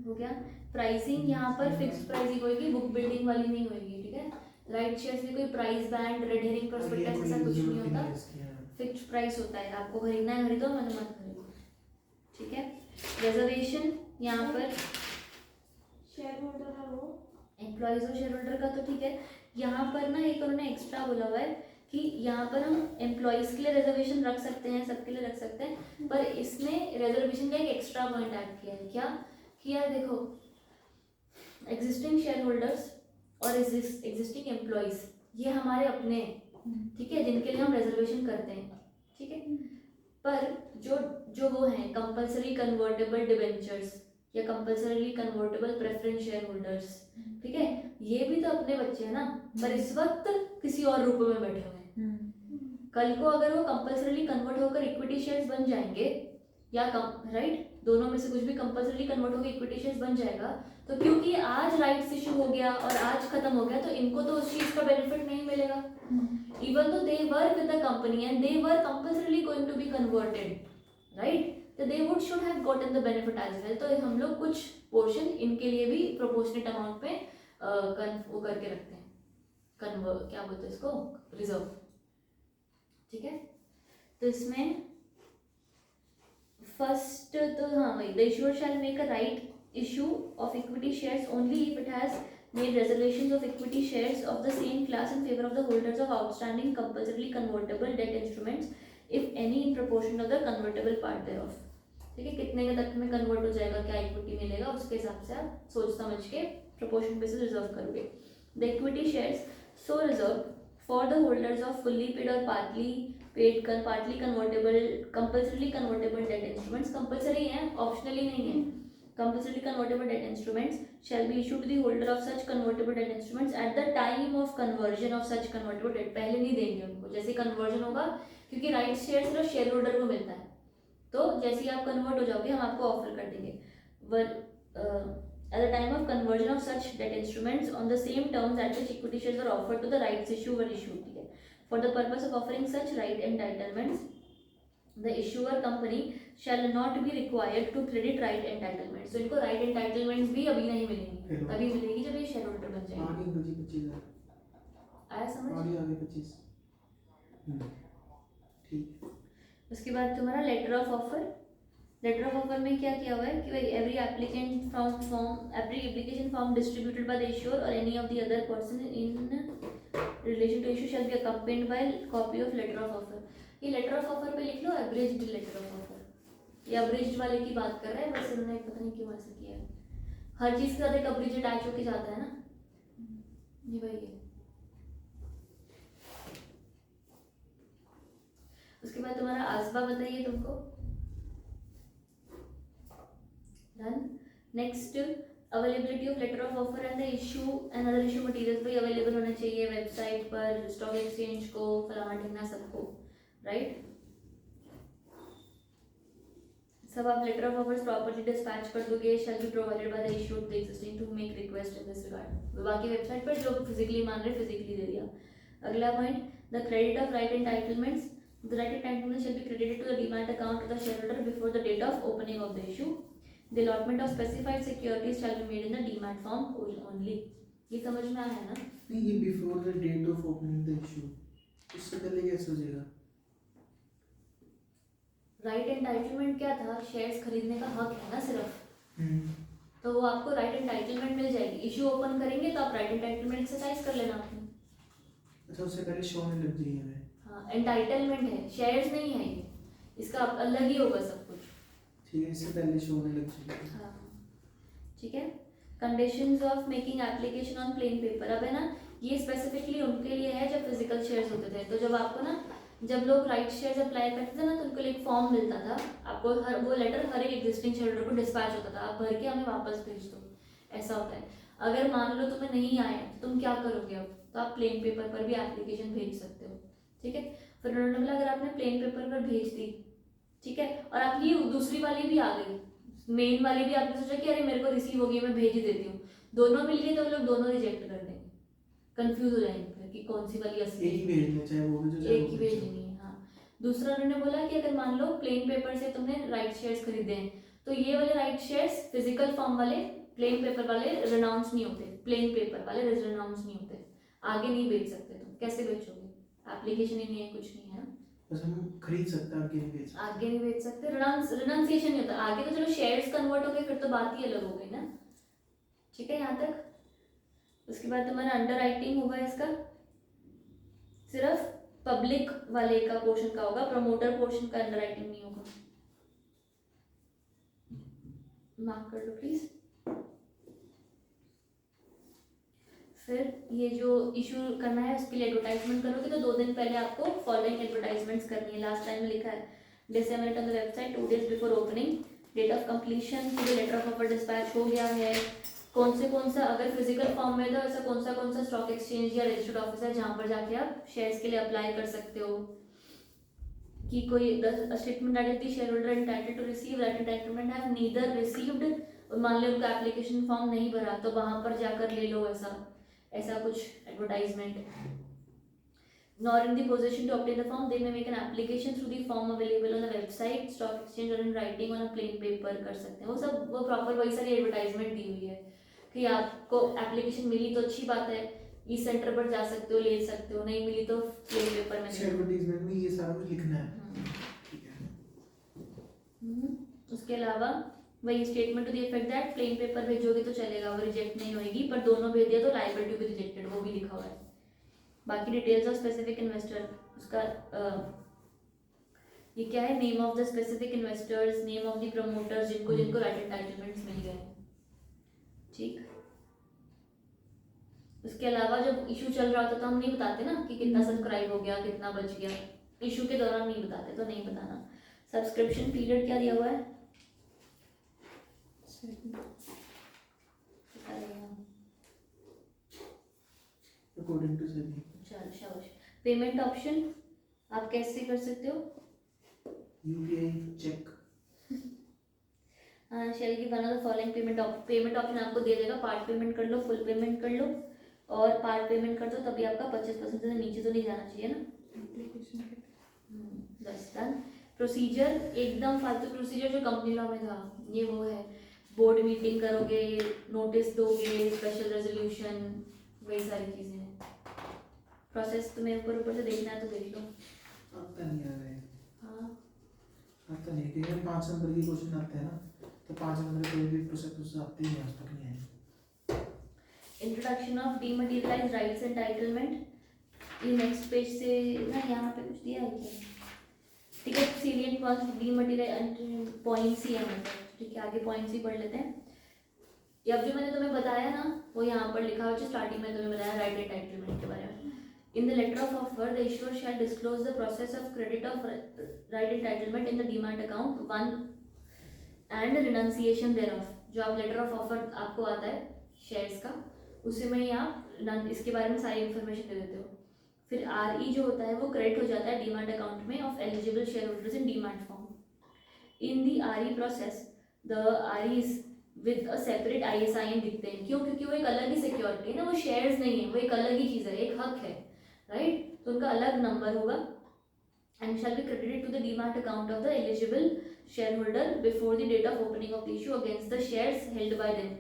हो गया। प्राइसिंग यहाँ पर फिक्स्ड प्राइस ही होगी, बुक बिल्डिंग वाली नहीं होगी। ठीक है। राइट शेयर्स में कोई price band red herring prospectus ऐसा कुछ नहीं होता। फिक्स्ड प्राइस होता है, आपको खरीदना है खरीदो, मैंने मत खरीदो। ठीक है। रिजर्वेशन यहाँ पर शेयर होल्डर है वो एम्प्लॉयज और शेयर होल्डर का तो ठीक है। यहाँ पर ना एक उन्होंने एक्स्ट्रा बोला हुआ है कि यहाँ पर हम एम्प्लॉयज के लिए रिजर्वेशन रख सकते हैं, सबके लिए रख सकते हैं, पर इसमें रिजर्वेशन का एक एक्स्ट्रा पॉइंट ऐड किया है। क्या कि यार देखो एग्जिस्टिंग शेयर होल्डर्स और एग्जिस्टिंग एम्प्लॉयज ये हमारे अपने हैं। ठीक है, जिनके लिए हम रिजर्वेशन करते हैं। ठीक है। पर जो वो हैं कंपलसरी कन्वर्टेबल डिबेंचर्स या compulsory convertible preference share holders, ठीक है, ये भी तो अपने बच्चे हैं ना, पर इस वक्त किसी और रूप में बैठे हुए हैं। कल को अगर वो कंपलसरी कन्वर्ट होकर इक्विटी शेयर्स बन जाएंगे या राइट दोनों में से कुछ भी कंपलसरी कन्वर्ट होकर इक्विटी शेयर्स बन जाएगा तो क्योंकि आज राइट्स इशू हो गया और आज खत्म हो गया तो इनको तो उस चीज का बेनिफिट नहीं मिलेगा। Even though they were with the company and they were compulsorily going to be converted, right? So they should have gotten the benefit as well. तो हम लोग कुछ पोर्शन इनके लिए भी प्रोपोर्शनेट अमाउंट पे वो करके रखते हैं, क्या बोलते हैं इसको, रिजर्व। ठीक है। तो इसमें फर्स्ट तो हाँ वही the issuer shell make a right issue of equity shares only if it has made reservations of equity shares of the same class in favor of the holders of outstanding compulsorily convertible debt instruments, if any, in proportion of the convertible part thereof. ठीक है, कितने के तक में convert हो जाएगा, क्या equity मिलेगा, उसके हिसाब से आप सोच समझ के प्रोपोर्शन पे से रिजर्व करोगे. The equity shares so reserved for the holders of fully paid or partly paid partly convertible compulsorily convertible debt instruments, compulsory है, optionally नहीं है, compulsorily convertible debt instruments shall be issued to the holder of such convertible debt instruments at the time of conversion of such convertible debt. पहले नहीं देंगे उनको, जैसे conversion होगा, क्योंकि राइट शेयर सिर्फ शेयर होल्डर को मिलता है, तो जैसे ही आप कन्वर्ट हो जाओगे हम आपको ऑफर कर देंगे. At the time of conversion of such debt instruments on the same terms at which equity shares were offered to the rights issue were issued. ठीक है, for the purpose of offering such right entitlements, the issuer company shall not be required to credit right entitlements. So इनको right entitlements भी अभी नहीं मिलेंगी, तभी मिलेगी जब ये शेयर होल्डर बन जाएंगे. आगे 25,000 आया समझ? आगे 25. ठीक. उसके बाद तुम्हारा letter of offer. Letter of offer में क्या किया हुआ है कि भाई every applicant every application form distributed by the issuer और any of the other person in relation to issue shall be accompanied by copy of letter of offer. ये letter of offer पे लिख लो एब्रिज्ड लेटर ऑफ ऑफर. ये abridged वाले की बात कर रहा है, बस उन्होंने पता नहीं क्यों ऐसा किया है. हर चीज़ के साथ एक एब्रिज अटैच होके जाता है ना. ये भाई है. उसके बाद तुम्हारा आसबा बताइए तुमको. Done. Next, availability of letter of offer and the issue and other issue materials भी अवेलेबल होने चाहिए वेबसाइट पर, स्टॉक एक्सचेंज को, फलाना ढिंगना सबको, राइट. सब आप letter of offers properly dispatch कर दोगे. Shall be provided by the issued the existing to make request in this regard. बाकी वेबसाइट पर जो फिजिकली मांग रहे फिजिकली दे दिया. अगला point, the credit of right entitlements. The right entitlement shall be credited to the demat account of the shareholder before the date of opening of the issue. The allotment of specified securities shall be made in the demat form only. ये समझ में आया ना? नहीं, ये before the date of opening the issue, उससे पहले कैसे हो जाएगा? राइट एंटाइटलमेंट क्या था? शेयर्स खरीदने का हक है ना सिर्फ. तो वो आपको राइट एंटाइटलमेंट मिल जाएगी. इशू ओपन करेंगे तो आप राइट एंटाइटलमेंट एक्सरसाइज कर लेना अपनी. अच्छा, उससे पहले शो होने लग जाएगी हमें. हाँ, एंटाइटलमेंट है, शेयर्स नहीं है ये. इसका अलग ही होगा सब कुछ. ठीक है, इससे पहले शो होने लग जाएगी. हाँ, ठीक है. Conditions of making application on plain paper. अब है ना, ये स्पेसिफिकली उनके लिए है जब फिजिकल शेयर्स होते थे. तो जब आपको ना, जब लोग राइट शेयर्स अप्लाई करते थे ना, तो उनको एक फॉर्म मिलता था. आपको वो लेटर हर एक एग्जिस्टिंग शेयर होल्डर को डिस्पैच होता था. आप भर के हमें वापस भेज दो, ऐसा होता है. अगर मान लो तुम्हें नहीं आया तो तुम क्या करोगे अब? तो आप प्लेन पेपर पर भी एप्लीकेशन भेज सकते हो. ठीक है. फिर उन्होंने बोला अगर आपने प्लेन पेपर पर भेज दी, ठीक है, और आपकी दूसरी वाली भी आ गई, मेन वाली भी, आपने सोचा कि अरे मेरे को रिसीव हो गई, मैं भेज ही देती हूँ, दोनों मिल गई, तो वो लोग दोनों रिजेक्ट कर देंगे. कंफ्यूज हो जाएंगे फिर कि कौन सी वाली असली. एक ही भेजना, चाहे वो भी, एक ही भेजनी है. हाँ. दूसरा उन्होंने बोला कि अगर मान लो प्लेन पेपर से तुमने राइट शेयर्स खरीदे हैं, तो ये वाले राइट शेयर्स फिजिकल फॉर्म वाले, प्लेन पेपर वाले रिनाउंस नहीं होते. प्लेन पेपर वाले रिनाउंस नहीं होते. आगे नहीं बेच सकते. तुम कैसे बेचोगे? एप्लीकेशन ही नहीं है, कुछ नहीं है ना. बस हम खरीद सकते हैं, आगे नहीं बेच सकते. आगे नहीं बेच सकते. रिनाउंसिएशन नहीं होता. आगे तो चलो शेयर्स कन्वर्ट हो गए, फिर तो बात ही अलग हो गई ना. ठीक है यहाँ तक. उसके बाद तुम्हारा अंडर राइटिंग होगा इसका, सिर्फ पब्लिक वाले का पोर्शन का होगा, प्रमोटर पोर्शन का अंडर राइटिंग नहीं होगा. मार्क कर लो प्लीज. फिर ये जो इशू करना है उसके लिए एडवर्टाइजमेंट करोगे तो 2 दिन पहले आपको फॉलोइंग एडवर्टाइजमेंट्स करनी है. लास्ट टाइम में लिखा है disseminate on the website 2 days before opening. Date of completion, letter of offer dispatch हो गया है. कौन सा अगर फिजिकल फॉर्म में तो ऐसा कौन सा स्टॉक एक्सचेंज या रजिस्टर्ड ऑफिस है जहाँ पर जाके आप शेयर्स के लिए अप्लाई कर सकते हो. कि कोई statement that the share holder entitled to receive that entitlement have neither received, और मान लो उनका एप्लीकेशन फॉर्म नहीं भरा तो वहां पर जाकर ले लो. ऐसा कुछ advertisement. Nor in the position to obtain the form, they may make an application through the form available on the website, stock exchange और in writing on a plain paper कर सकते हैं. वो प्रॉपर वही सारी एडवर्टाइजमेंट दी हुई है कि आपको एप्लीकेशन मिली तो अच्छी बात है, ई सेंटर पर जा सकते हो, ले सकते हो, नहीं मिली तो प्लेन पेपर में. एडवर्टाइजमेंट में ये सारा कुछ लिखना है. ठीक है. उसके अलावा वही statement to the effect that plain paper भेजोगे तो चलेगा, वो रिजेक्ट नहीं होएगी, पर दोनों भेज दिया तो लायबल टू बी रिजेक्टेड, वो भी लिखा हुआ है। बाकी डिटेल्स ऑफ स्पेसिफिक इन्वेस्टर, उसका ये क्या है, name of the specific investors, name of the promoters जिनको जिनको राइट एंटाइटलमेंट्स मिल गए हैं, ठीक। उसके अलावा जब इशू चल रहा होता तो हम नहीं बताते ना कि कितना सब्सक्राइब हो गया, कितना बच गया, इशू के दौरान नहीं बताते, तो नहीं बताना। सब्सक्रिप्शन पीरियड क्या दिया हुआ है, अकॉर्डिंग टू सेबी। चलो शाबाश। पेमेंट ऑप्शन आप कैसे कर सकते हो, यूपीआई, चेक। शेल की one of the following payment option आपको दे देगा, पार्ट पेमेंट कर लो, फुल पेमेंट कर लो, और पार्ट पेमेंट कर दो तभी आपका 25% से नीचे तो नहीं जाना चाहिए ना। एप्लीकेशन के बस डन। प्रोसीजर एकदम फालतू प्रोसीजर जो कंपनी लॉ में था, ये वो है, बोर्ड मीटिंग करोगे, नोटिस दोगे, स्पेशल रेजोल्यूशन, वही सारी चीज़ें हैं। प्रोसेस तुम्हें ऊपर ऊपर से देखना है तो देख लो। आता नहीं आ रहा है, हाँ आता नहीं, क्योंकि 5 नंबर की क्वेश्चन आते हैं ना, तो 5 नंबर के कोई भी प्रोसेस आते ही नहीं, आज तक नहीं आए। Introduction of dematerialised rights entitlement, ये नेक्स्ट पेज से ना, यहाँ पे कुछ दिया है क्या, ठीक है। सीलियंट पॉइंट्स ही है मतलब, ठीक है, आगे पॉइंट्स ही पढ़ लेते हैं। ये अब जो मैंने तुम्हें बताया ना, वो यहाँ पर लिखा हुआ, जो स्टार्टिंग में तुम्हें बताया राइट एंटाइटलमेंट के बारे में। In the letter of offer, the issuer shall disclose the process of credit of right entitlement in the demat account one and renunciation thereof। जो आप लेटर ऑफ ऑफर आपको आता है शेयर्स का, उसी में ही आप इसके बारे में सारी इन्फॉर्मेशन दे देते हो। फिर RE जो होता है वो क्रेडिट हो जाता है डीमैट अकाउंट में of eligible share holders in demat form. In the RE process the REs with a separate ISIN दिखते हैं, क्यों, क्योंकि वो एक अलग ही सिक्योरिटी है ना, वो शेयर्स नहीं है, वो एक अलग ही चीज़ है, एक हक है, राइट। तो उनका अलग नंबर होगा and shall be credited to the demat account of the eligible share holder before the date of opening of the issue against the shares held by them.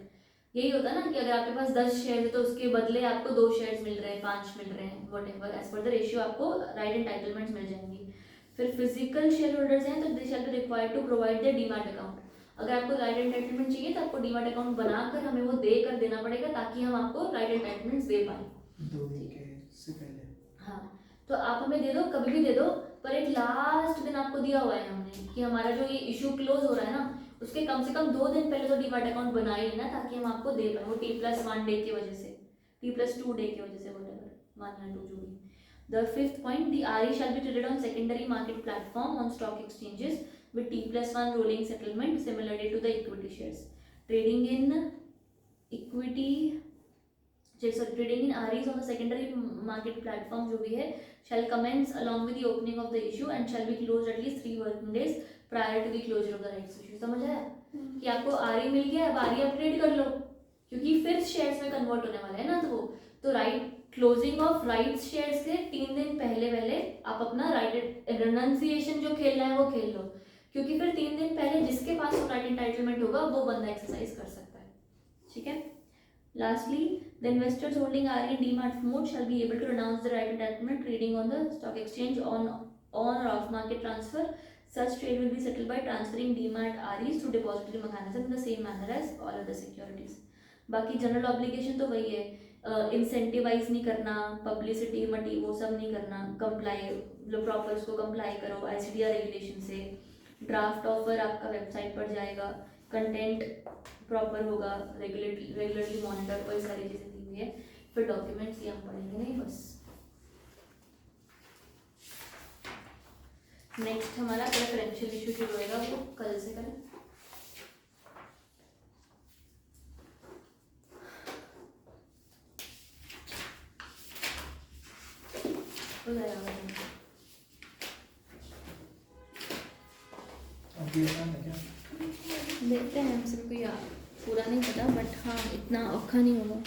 यही होता है ना कि अगर आपके पास 10 शेयर है तो उसके बदले आपको 2 शेयर्स मिल रहे हैं, 5 मिल रहे हैं, whatever as per the ratio आपको राइट एंटाइटलमेंट्स मिल जाएंगी। फिर फिजिकल शेयर होल्डर्स हैं तो they shall be required to provide their demat account. अगर आपको राइट एंटाइटलमेंट चाहिए तो आपको डीमैट अकाउंट बनाकर हमें वो देकर देना पड़ेगा, ताकि हम आपको राइट एंटाइटलमेंट्स दे पाएँ। 2 दिन के से पहले। हाँ, तो आप हमें दे दो, कभी भी दे दो, पर एक लास्ट दिन आपको दिया हुआ है हमने कि हमारा जो ये इशू क्लोज हो रहा है ना, उसके कम से कम 2 दिन पहले तो डीमैट अकाउंट बना ही लेना, ताकि हम आपको दे पाए, वो T+1 डे की वजह से, T+2 डे की वजह से, whatever, 1 या 2 जो भी। The fifth point, the RE shall be traded on secondary market platform on stock exchanges with T+1 rolling settlement similarly to the equity shares. Trading in REs on the secondary market platform जो भी है shall commence along with the opening of the issue and shall be closed at least 3 working days prior to the closure of the rights issue। समझ आया कि आपको RE मिल गया, अब RE आप ट्रेड कर लो, क्योंकि फिर शेयर्स में कन्वर्ट होने वाला है ना, तो right closing of rights shares के 3 दिन पहले आप अपना राइट रेनंसिएशन जो खेलना है वो खेल लो, क्योंकि फिर 3 दिन पहले जिसके पास राइट एंटाइटलमेंट होगा वो बंदा एक्सरसाइज कर सकता है, ठीक है। Lastly, the investors holding RE in demat mode shall be able to renounce the right entitlement trading on the stock exchange on or off market transfer. Such trade will be settled by transferring demat REs through depository mechanism in the same manner as all other securities। बाकी general obligation तो वही है, incentivise नहीं करना, publicity मटी वो सब नहीं करना, कंप्लाई प्रॉपर उसको कंप्लाई करो ICDR रेगुलेशन से, ड्राफ्ट ऑफर आपका वेबसाइट पर जाएगा, कंटेंट प्रॉपर होगा, रेगुलरली मॉनिटर, कोई सारी चीज़ें दी हुई है। फिर डॉक्यूमेंट्स यहाँ पढ़ेंगे नहीं बस। नेक्स्ट हमारा प्रेफरेंशियल इशू शुरू होएगा, वो कल से करें। देखते हैं, हम सबको यार पूरा नहीं पता, बट हाँ इतना औखा नहीं होगा।